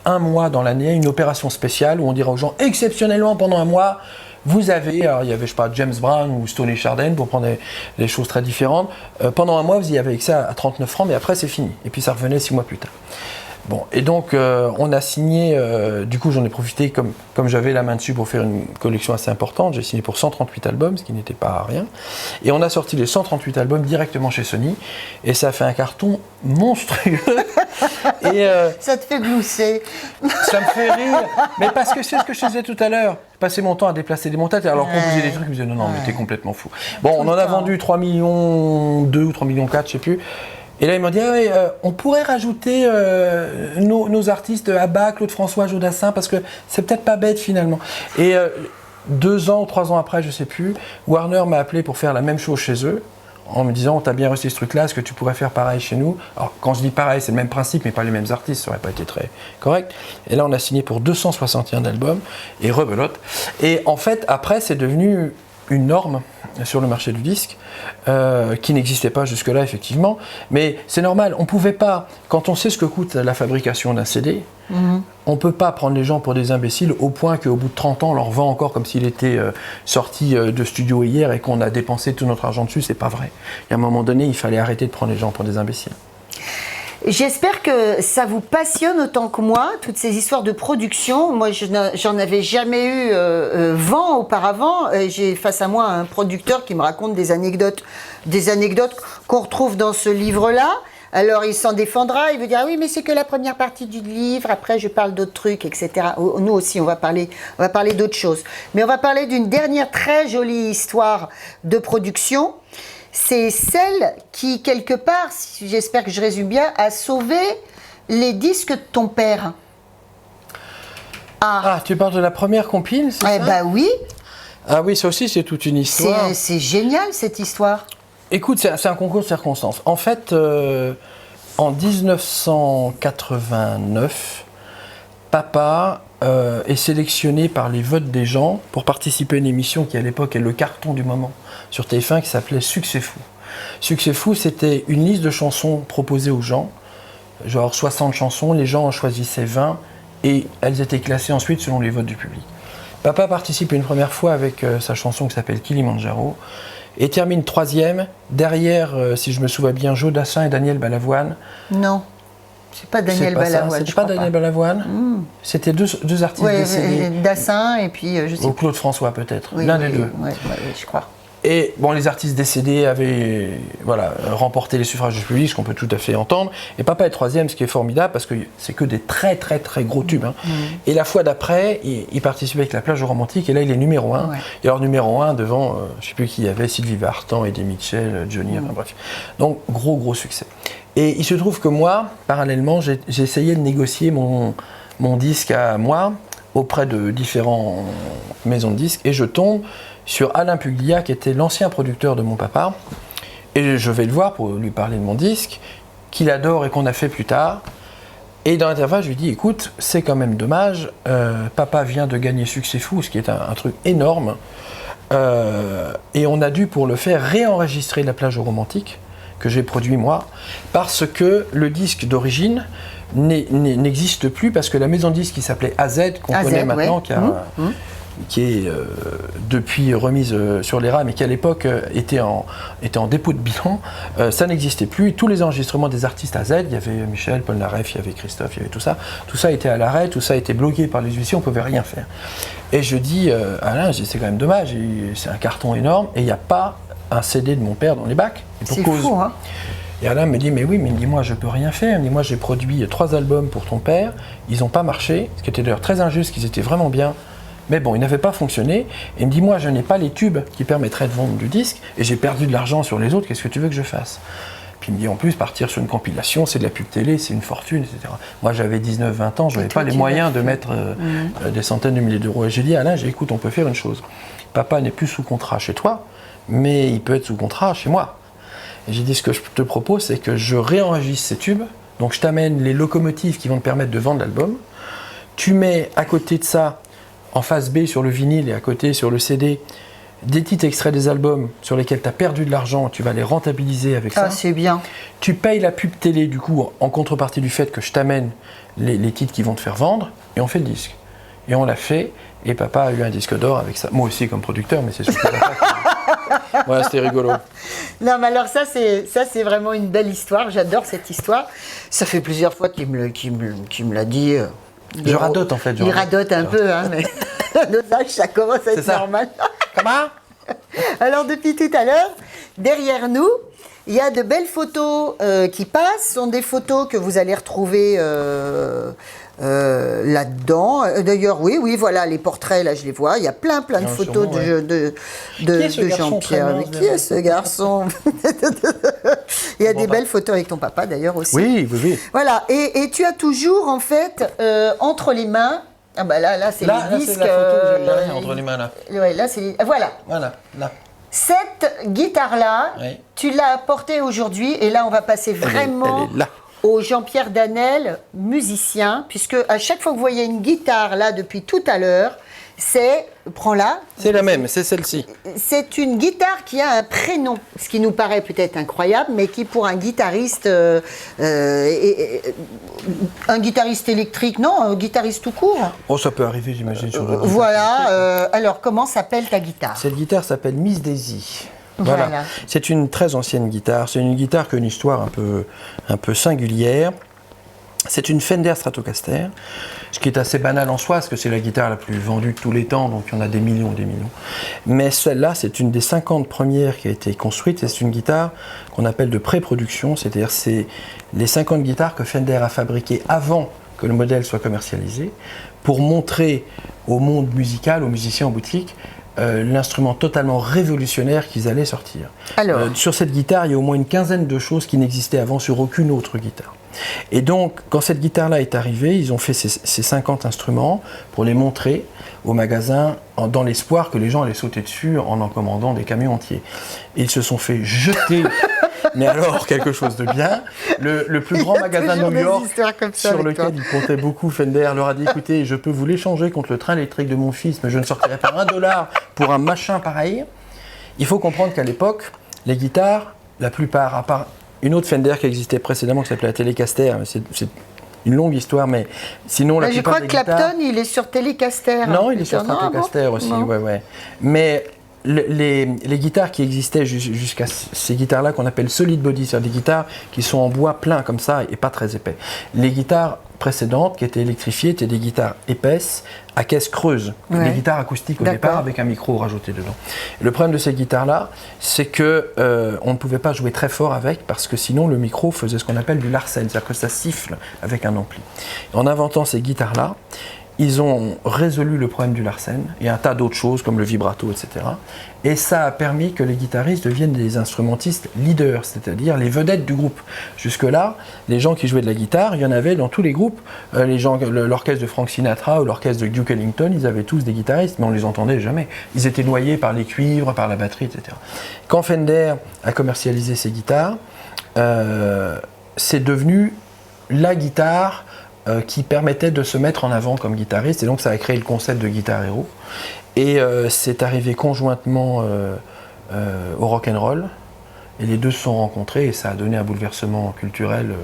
1 mois dans l'année, une opération spéciale où on dira aux gens exceptionnellement pendant 1 mois, vous avez, alors il y avait, je sais pas, James Brown ou Stoney Chardin pour prendre des choses très différentes. Pendant 1 mois, vous y avez accès à 39 francs, mais après c'est fini. Et puis ça revenait 6 mois plus tard. Bon, et donc on a signé, du coup j'en ai profité comme j'avais la main dessus pour faire une collection assez importante, j'ai signé pour 138 albums, ce qui n'était pas rien, et on a sorti les 138 albums directement chez Sony, et ça a fait un carton monstrueux. Et, ça te fait glousser. Ça me fait rire, mais parce que c'est ce que je te disais tout à l'heure, passer mon temps à déplacer des montages, alors qu'on faisait des trucs, je me disais non, mais t'es complètement fou. Bon, on en a vendu 3 millions 2 ou 3 millions 4, je sais plus. Et là, ils m'ont dit, on pourrait rajouter nos artistes Abba, Claude François, Jodassin, parce que c'est peut-être pas bête finalement. Et 2 ans ou 3 ans après, je sais plus, Warner m'a appelé pour faire la même chose chez eux, en me disant, on t'a bien reçu ce truc-là, est-ce que tu pourrais faire pareil chez nous? Alors, quand je dis pareil, c'est le même principe, mais pas les mêmes artistes, ça aurait pas été très correct. Et là, on a signé pour 261 albums, et rebelote. Et en fait, après, c'est devenu une norme sur le marché du disque qui n'existait pas jusque-là effectivement, mais c'est normal, on ne pouvait pas, quand on sait ce que coûte la fabrication d'un CD, on ne peut pas prendre les gens pour des imbéciles au point qu'au bout de 30 ans on leur vend encore comme s'il était sorti de studio hier et qu'on a dépensé tout notre argent dessus, c'est pas vrai. Et à un moment donné, il fallait arrêter de prendre les gens pour des imbéciles. J'espère que ça vous passionne autant que moi, toutes ces histoires de production. Moi, j'en avais jamais eu vent auparavant. J'ai face à moi un producteur qui me raconte des anecdotes qu'on retrouve dans ce livre-là. Alors, il s'en défendra, il veut dire « Ah oui, mais c'est que la première partie du livre, après je parle d'autres trucs, etc. » Nous aussi, on va parler d'autres choses. Mais on va parler d'une dernière très jolie histoire de production. C'est celle qui, quelque part, j'espère que je résume bien, a sauvé les disques de ton père. Ah, tu parles de la première compile, c'est ça? Bah oui. Ah oui, ça aussi, c'est toute une histoire. C'est génial, cette histoire. Écoute, c'est un concours de circonstances. En fait, en 1989, papa est sélectionné par les votes des gens pour participer à une émission qui, à l'époque, est le carton du moment sur TF1 qui s'appelait Succès Fou. Succès Fou, c'était une liste de chansons proposées aux gens, genre 60 chansons, les gens en choisissaient 20 et elles étaient classées ensuite selon les votes du public. Papa participe une première fois avec sa chanson qui s'appelle Kilimanjaro et termine 3e, derrière, si je me souviens bien, Jodassin et Daniel Balavoine. Non. C'est pas Daniel Balavoine. C'était pas Daniel Balavoine. C'était deux artistes décédés. Dassin et puis je sais Ou plus. Claude François peut-être, Oui, l'un des deux. Oui, je crois. Et bon, les artistes décédés avaient remporté les suffrages du public, ce qu'on peut tout à fait entendre. Et Papa est troisième, ce qui est formidable, parce que c'est que des très très très gros tubes. Hein. Et la fois d'après, il participait avec La Plage romantique, et là il est numéro 1. Ouais. Et alors numéro 1 devant, je ne sais plus qui il y avait, Sylvie Vartan, Eddie Mitchell, Johnny, enfin bref. Donc gros succès. Et il se trouve que moi, parallèlement, j'ai essayé de négocier mon disque à moi auprès de différentes maisons de disques, et je tombe sur Alain Puglia, qui était l'ancien producteur de mon papa, et je vais le voir pour lui parler de mon disque, qu'il adore et qu'on a fait plus tard. Et dans l'intervalle, je lui dis, écoute, c'est quand même dommage, papa vient de gagner Succès Fou, ce qui est un truc énorme, et on a dû, pour le faire, réenregistrer La Plage romantique, que j'ai produit moi, parce que le disque d'origine n'existe plus, parce que la maison de disques qui s'appelait AZ, qu'on connaît maintenant, qui est depuis remise sur les rails, mais qui à l'époque était en dépôt de bilan, ça n'existait plus. Tous les enregistrements des artistes AZ, il y avait Michel, Paul Naref, il y avait Christophe, il y avait tout ça était à l'arrêt, tout ça a été bloqué par les huissiers, on ne pouvait rien faire. Et je dis, Alain, c'est quand même dommage, c'est un carton énorme, et il n'y a pas un CD de mon père dans les bacs. C'est fou, hein. Et Alain me dit, mais oui, mais il me dit, moi je peux rien faire. Il me dit, moi j'ai produit 3 albums pour ton père, ils n'ont pas marché, ce qui était d'ailleurs très injuste, qu'ils étaient vraiment bien. Mais bon, ils n'avaient pas fonctionné. Et il me dit, moi, je n'ai pas les tubes qui permettraient de vendre du disque, et j'ai perdu de l'argent sur les autres, qu'est-ce que tu veux que je fasse? Puis il me dit, en plus, partir sur une compilation, c'est de la pub télé, c'est une fortune, etc. Moi, j'avais 19-20 ans, je n'avais pas les moyens de mettre des centaines de milliers d'euros. Et j'ai dit, Alain, écoute, on peut faire une chose. Papa n'est plus sous contrat chez toi, mais il peut être sous contrat chez moi. Et j'ai dit, ce que je te propose, c'est que je réenregistre ces tubes, donc je t'amène les locomotives qui vont te permettre de vendre l'album. Tu mets à côté de ça, en face B sur le vinyle et à côté sur le CD, des titres extraits des albums sur lesquels tu as perdu de l'argent, tu vas les rentabiliser avec ça. Ah, c'est bien. Tu payes la pub télé du coup en contrepartie du fait que je t'amène les titres qui vont te faire vendre, et on fait le disque. Et on l'a fait, et papa a eu un disque d'or avec ça. Moi aussi comme producteur, mais c'est surtout papa. Voilà, c'était rigolo. Non, mais alors ça c'est vraiment une belle histoire, j'adore cette histoire. Ça fait plusieurs fois qu'il me l'a dit. Je radote en fait. Il radote un peu, hein, mais nos âges, ça commence à être normal. Comment? Alors depuis tout à l'heure, derrière nous, il y a de belles photos qui passent. Ce sont des photos que vous allez retrouver là-dedans. D'ailleurs, oui, voilà, les portraits, là, je les vois. Il y a plein de photos de Jean-Pierre. Mais qui est ce garçon? Il y a des belles photos avec ton papa, d'ailleurs, aussi. Oui. Voilà, et tu as toujours, en fait, entre les mains... Ah bah là c'est les disques... C'est la photo, j'ai rien entre les mains, là. Ouais, là, c'est... Voilà. Voilà, là. Cette guitare-là, oui. Tu l'as apportée aujourd'hui, et là, on va passer vraiment... Elle est là. Au Jean-Pierre Danel, musicien, puisque à chaque fois que vous voyez une guitare là depuis tout à l'heure, prends-la. C'est la même, c'est celle-ci. C'est une guitare qui a un prénom, ce qui nous paraît peut-être incroyable, mais qui pour un guitariste, un guitariste électrique, non, un guitariste tout court. Oh, ça peut arriver, j'imagine. Voilà. Alors, comment s'appelle ta guitare? Cette guitare s'appelle Miss Daisy. Voilà. C'est une très ancienne guitare. C'est une guitare qui a une histoire un peu singulière. C'est une Fender Stratocaster, ce qui est assez banal en soi, parce que c'est la guitare la plus vendue de tous les temps, donc il y en a des millions et des millions. Mais celle-là, c'est une des 50 premières qui a été construite, et c'est une guitare qu'on appelle de pré-production, c'est-à-dire c'est les 50 guitares que Fender a fabriquées avant que le modèle soit commercialisé, pour montrer au monde musical, aux musiciens en boutique, l'instrument totalement révolutionnaire qu'ils allaient sortir. Alors, sur cette guitare, il y a au moins une quinzaine de choses qui n'existaient avant sur aucune autre guitare. Et donc, quand cette guitare-là est arrivée, ils ont fait ces 50 instruments pour les montrer au magasin dans l'espoir que les gens allaient sauter dessus en commandant des camions entiers. Et ils se sont fait jeter, mais alors quelque chose de bien. Le plus grand magasin de New York, sur lequel il comptait beaucoup, Fender, leur a dit, écoutez, je peux vous l'échanger contre le train électrique de mon fils, mais je ne sortirai pas $1 pour un machin pareil. Il faut comprendre qu'à l'époque, les guitares, la plupart, à part une autre Fender qui existait précédemment, qui s'appelait la Telecaster, c'est une longue histoire, mais sinon la plupart des guitares... Je crois que Clapton, il est sur Telecaster. Non, il est sur Stratocaster aussi, ouais. Mais les guitares qui existaient jusqu'à ces guitares-là qu'on appelle solid body, c'est-à-dire des guitares qui sont en bois plein comme ça et pas très épais. Les guitares précédentes qui étaient électrifiées étaient des guitares épaisses à caisse creuse, des guitares acoustiques au départ avec un micro rajouté dedans. Le problème de ces guitares-là, c'est que on ne pouvait pas jouer très fort avec parce que sinon le micro faisait ce qu'on appelle du Larsen, c'est-à-dire que ça siffle avec un ampli. En inventant ces guitares-là, ils ont résolu le problème du Larsen et un tas d'autres choses comme le vibrato, etc. Et ça a permis que les guitaristes deviennent des instrumentistes leaders, c'est-à-dire les vedettes du groupe. Jusque-là, les gens qui jouaient de la guitare, il y en avait dans tous les groupes. L'orchestre de Frank Sinatra ou l'orchestre de Duke Ellington, ils avaient tous des guitaristes, mais on ne les entendait jamais. Ils étaient noyés par les cuivres, par la batterie, etc. Quand Fender a commercialisé ses guitares, c'est devenu la guitare qui permettait de se mettre en avant comme guitariste, et donc ça a créé le concept de guitare héros. Et c'est arrivé conjointement au rock'n'roll, et les deux se sont rencontrés, et ça a donné un bouleversement culturel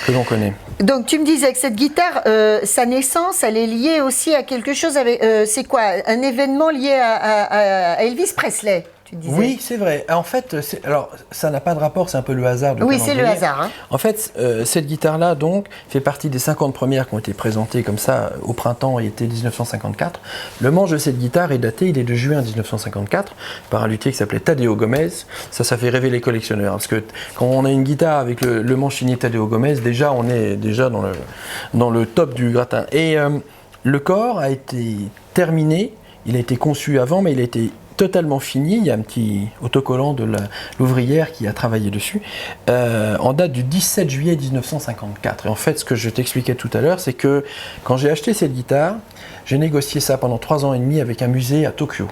que l'on connaît. Donc tu me disais que cette guitare, sa naissance, elle est liée aussi à quelque chose avec... c'est quoi? Un événement lié à Elvis Presley? Oui, c'est vrai. En fait, alors ça n'a pas de rapport, c'est un peu le hasard. Oui, c'est le hasard. Hein. En fait, cette guitare-là, donc, fait partie des 50 premières qui ont été présentées comme ça au printemps et été 1954. Le manche de cette guitare est daté, il est de juin 1954, par un luthier qui s'appelait Tadeo Gomez. Ça fait rêver les collectionneurs, parce que quand on a une guitare avec le manche signé Tadeo Gomez, déjà, on est déjà dans le top du gratin. Et le corps a été terminé, il a été conçu avant, mais il a été totalement fini. Il y a un petit autocollant de l'ouvrière qui a travaillé dessus, en date du 17 juillet 1954. Et en fait, ce que je t'expliquais tout à l'heure, c'est que quand j'ai acheté cette guitare, j'ai négocié ça pendant 3 ans et demi avec un musée à Tokyo,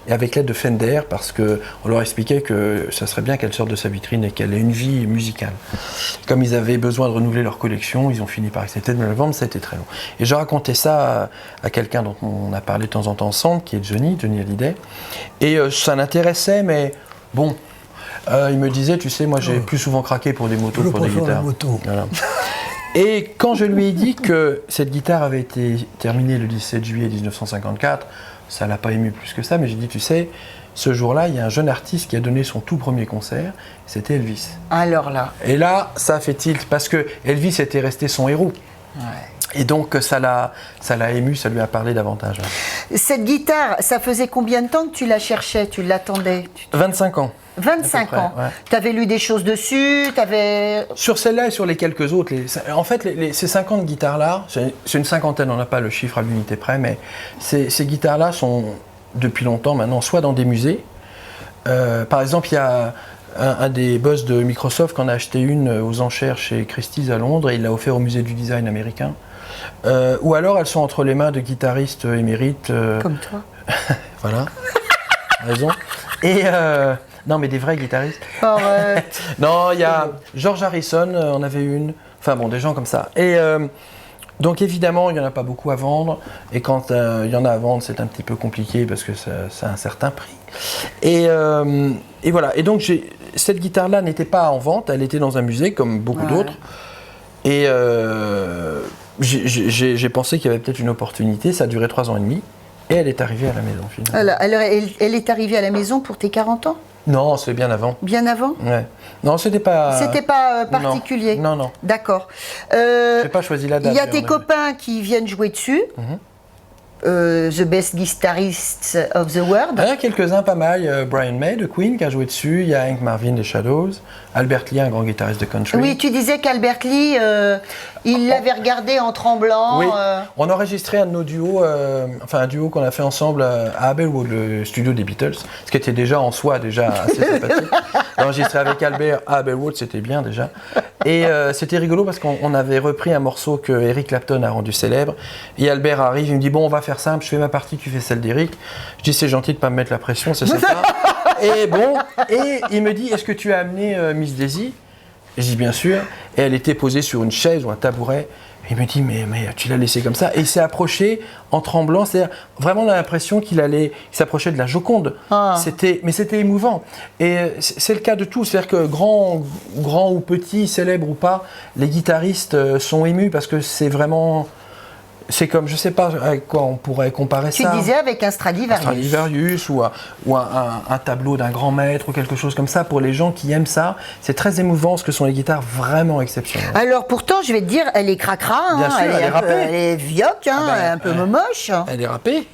et avec l'aide de Fender, parce qu'on leur expliquait que ça serait bien qu'elle sorte de sa vitrine et qu'elle ait une vie musicale. Comme ils avaient besoin de renouveler leur collection, ils ont fini par accepter de me la vendre, ça a été très long. Et je racontais ça à quelqu'un dont on a parlé de temps en temps ensemble, qui est Johnny Hallyday, et ça l'intéressait, mais bon, il me disait, tu sais, moi j'ai plus souvent craqué pour des motos que pour des guitares. Voilà. Et quand je lui ai dit que cette guitare avait été terminée le 17 juillet 1954, ça ne l'a pas ému plus que ça, mais j'ai dit, tu sais, ce jour-là, il y a un jeune artiste qui a donné son tout premier concert, c'était Elvis. Alors là. Et là, ça a fait tilt, parce que Elvis était resté son héros. Ouais. Et donc, ça l'a ému, ça lui a parlé davantage. Cette guitare, ça faisait combien de temps que tu la cherchais, tu l'attendais? 25 ans. 25 ans. Ouais. Tu avais lu des choses dessus, Sur celle-là et sur les quelques autres. En fait, ces 50 guitares-là, c'est une cinquantaine, on n'a pas le chiffre à l'unité près, mais ces guitares-là sont, depuis longtemps maintenant, soit dans des musées. Par exemple, il y a un des boss de Microsoft qui en a acheté une aux enchères chez Christie's à Londres, et il l'a offert au musée du design américain. Ou alors, elles sont entre les mains de guitaristes émérites. Comme toi. Voilà, raison. Et... non, mais des vrais guitaristes. Non, il y a George Harrison, on avait une. Enfin bon, des gens comme ça. Et donc évidemment, il n'y en a pas beaucoup à vendre. Et quand il y en a à vendre, c'est un petit peu compliqué parce que ça a un certain prix. Et voilà. Et donc cette guitare-là n'était pas en vente, elle était dans un musée comme beaucoup d'autres. Et j'ai pensé qu'il y avait peut-être une opportunité. Ça a duré 3 ans et demi. Et elle est arrivée à la maison finalement. Alors elle est arrivée à la maison pour tes 40 ans? Non, c'est bien avant. Bien avant? Ouais. Non, c'était pas... C'était pas particulier? Non. D'accord. J'ai pas choisi la date. Il y a tes copains qui viennent jouer dessus. The Best Guitarists of the World. Il y en a quelques-uns, pas mal. Il y a Brian May de Queen qui a joué dessus. Il y a Hank Marvin des Shadows. Albert Lee, un grand guitariste de country. Oui, tu disais qu'Albert Lee, il l'avait regardé en tremblant. Oui, on a enregistré un de nos duos, un duo qu'on a fait ensemble à Abbey Road, le studio des Beatles, ce qui était déjà en soi assez sympathique. Enregistré avec Albert à Abbey Road, c'était bien déjà. Et c'était rigolo parce qu'on avait repris un morceau que Eric Clapton a rendu célèbre. Et Albert arrive, il me dit, bon, on va faire simple, je fais ma partie, tu fais celle d'Eric. Je dis, c'est gentil de ne pas me mettre la pression, c'est sympa. Et il me dit, est-ce que tu as amené Miss Daisy? Et je dis, bien sûr. Et elle était posée sur une chaise ou un tabouret. Et il me dit, mais tu l'as laissé comme ça. Et il s'est approché en tremblant. C'est-à-dire, vraiment, on a l'impression qu'il s'approchait de la Joconde. Mais c'était émouvant. Et c'est le cas de tout. C'est-à-dire que grand ou petit, célèbre ou pas, les guitaristes sont émus parce que c'est vraiment... c'est comme, je sais pas avec quoi on pourrait comparer Tu ça. disais avec un Un Stradivarius. Stradivarius ou un tableau d'un grand maître ou quelque chose comme ça. Pour les gens qui aiment ça, c'est très émouvant ce que sont les guitares vraiment exceptionnelles. Alors pourtant, je vais te dire, elle est cracra, Bien sûr, elle est un peu- râpée. elle est vioque, hein, Ah ben, elle est un peu moche. Elle est râpée.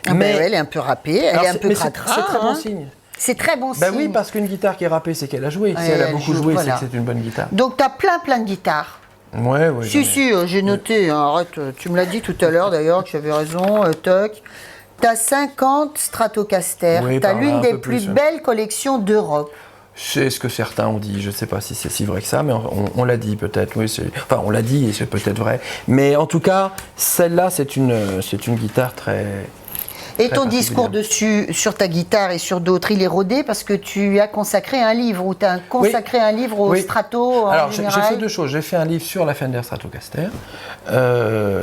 Ah ben ouais, elle est un peu râpée, elle Alors, est un peu mais cracra. c'est très bon hein. signe. C'est très bon Ben signe. oui, parce qu'une guitare qui est râpée, c'est qu'elle a joué. Si Ouais, elle a elle beaucoup joue, joué, voilà. c'est que c'est une bonne guitare. Donc tu as plein de guitares. Ouais, ouais. Si, j'ai noté, hein, arrête, tu me l'as dit tout à l'heure d'ailleurs, que j'avais raison, toc. Tu as 50 Stratocaster, Oui, tu as par là, l'une un des peu plus plus, ouais. belles collections d'Europe. C'est ce que certains ont dit. Je ne sais pas si c'est si vrai que ça, mais on l'a dit peut-être. Oui, enfin, on l'a dit et c'est peut-être vrai. Mais en tout cas, celle-là, c'est une guitare très. Et Très ton discours dessus, sur ta guitare et sur d'autres, il est rodé parce que tu as consacré un livre, ou tu as consacré un livre au Oui. Strato en Alors, j'ai général. fait deux choses. J'ai fait un livre sur la Fender Stratocaster.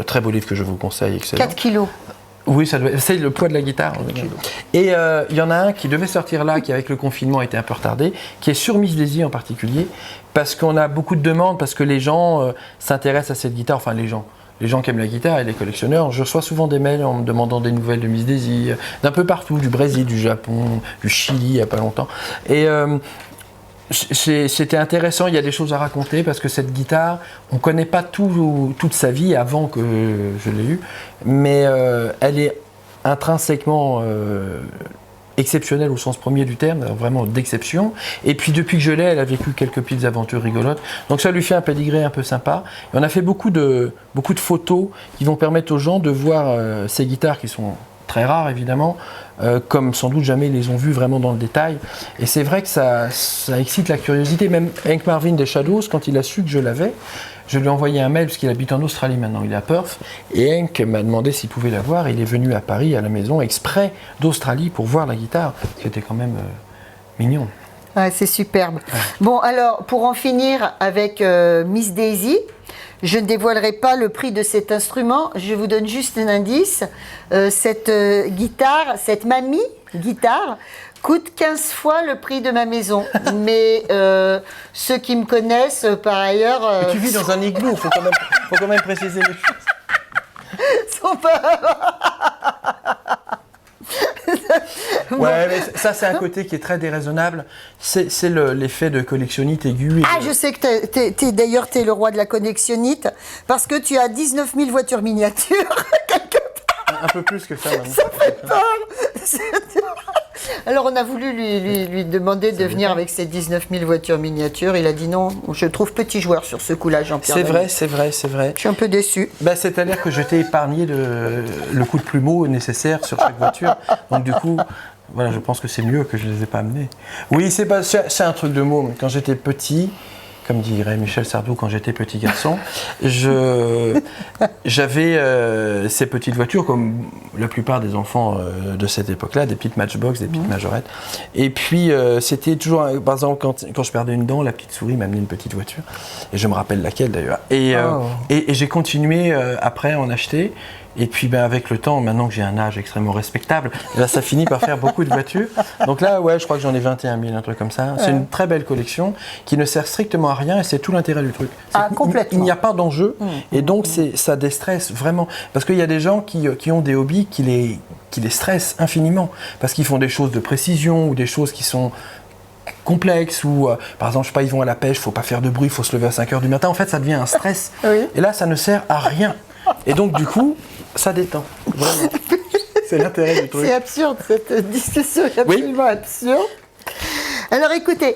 Très beau livre que je vous conseille, excellent. 4 kilos. Oui, c'est le poids de la guitare. Et il y en a un qui devait sortir là, qui avec le confinement a été un peu retardé, qui est sur Miss Daisy en particulier, parce qu'on a beaucoup de demandes, parce que les gens s'intéressent à cette guitare, enfin les gens qui aiment la guitare et les collectionneurs. Je reçois souvent des mails en me demandant des nouvelles de Miss Daisy, d'un peu partout, du Brésil, du Japon, du Chili, il n'y a pas longtemps. Et c'était intéressant, il y a des choses à raconter parce que cette guitare, on ne connaît pas toute sa vie avant que je l'ai eue, mais elle est intrinsèquement exceptionnelle au sens premier du terme, vraiment d'exception. Et puis depuis que je l'ai, elle a vécu quelques petites aventures rigolotes. Donc ça lui fait un pédigré un peu sympa. Et on a fait beaucoup de photos qui vont permettre aux gens de voir ces guitares qui sont très rares évidemment, comme sans doute jamais ils les ont vues vraiment dans le détail. Et c'est vrai que ça excite la curiosité. Même Hank Marvin des Shadows, quand il a su que je l'avais, je lui ai envoyé un mail parce qu'il habite en Australie maintenant, il est à Perth. Et Hank m'a demandé s'il pouvait la voir. Il est venu à Paris, à la maison, exprès d'Australie pour voir la guitare. C'était quand même mignon. Ouais, c'est superbe. Bon, alors, pour en finir avec Miss Daisy, je ne dévoilerai pas le prix de cet instrument, je vous donne juste un indice. Cette guitare, cette mamie guitare, coûte 15 fois le prix de ma maison. Mais ceux qui me connaissent, par ailleurs... Mais tu vis dans un igloo, il faut quand même préciser les choses. sont pas... Ouais, mais ça c'est un côté qui est très déraisonnable. C'est l'effet de collectionnite aiguë. Ah, je sais que d'ailleurs tu es le roi de la collectionnite parce que tu as 19 000 voitures miniatures quelque part. Un peu plus que ça. Même. Ça fait peur. Alors on a voulu lui demander de venir avec ses 19 000 voitures miniatures. Il a dit non, je trouve petit joueur sur ce coup-là, Jean-Pierre. C'est vrai. Je suis un peu déçu. Ben, c'est-à-dire que je t'ai épargné le coup de plumeau nécessaire sur chaque voiture. Donc du coup, voilà, je pense que c'est mieux que je ne les ai pas amenés. Oui, c'est un truc de mots. Mais quand j'étais petit, comme dirait Michel Sardou, quand j'étais petit garçon, j'avais ces petites voitures, comme la plupart des enfants de cette époque-là, des petites Matchbox, des petites majorettes. Et puis, c'était toujours, par exemple, quand je perdais une dent, la petite souris m'amenait une petite voiture. Et je me rappelle laquelle d'ailleurs. Et j'ai continué après à en acheter. Et puis avec le temps, maintenant que j'ai un âge extrêmement respectable, là ça finit par faire beaucoup de voitures. Donc là, ouais, je crois que j'en ai 21 000, un truc comme ça. C'est une très belle collection qui ne sert strictement à rien et c'est tout l'intérêt du truc. Complètement. Il n'y a pas d'enjeu et donc ça déstresse vraiment. Parce qu'il y a des gens qui ont des hobbies qui les stressent infiniment parce qu'ils font des choses de précision ou des choses qui sont complexes ou par exemple, je sais pas, ils vont à la pêche, il ne faut pas faire de bruit, il faut se lever à 5h du matin. En fait, ça devient un stress. Oui. Et là, ça ne sert à rien. Et donc, du coup, ça détend. Vraiment. C'est l'intérêt du truc. C'est absurde, cette discussion est absolument absurde. Alors, écoutez,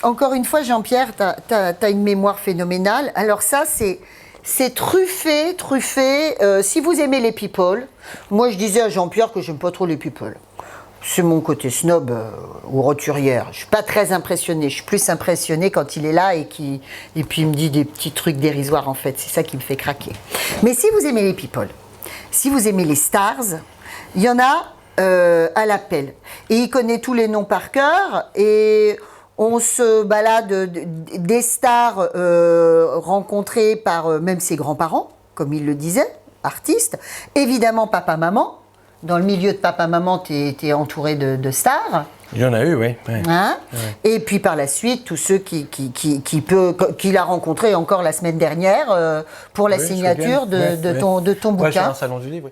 encore une fois, Jean-Pierre, tu as une mémoire phénoménale. Alors ça, c'est truffé. Si vous aimez les people, moi, je disais à Jean-Pierre que j'aime pas trop les people. C'est mon côté snob ou roturière. Je suis pas très impressionnée. Je suis plus impressionnée quand il est là et puis il me dit des petits trucs dérisoires en fait. C'est ça qui me fait craquer. Mais si vous aimez les people, si vous aimez les stars, il y en a à l'appel. Et il connaît tous les noms par cœur et on se balade des stars rencontrées par même ses grands-parents, comme il le disait, artistes. Évidemment papa-maman. Dans le milieu de papa-maman, tu es entouré de stars. Il y en a eu, oui. Ouais. Hein? Et puis par la suite, tous ceux qu'il a rencontrés encore la semaine dernière pour la signature de ton Ouais, sur bouquin. un salon du livre. Oui.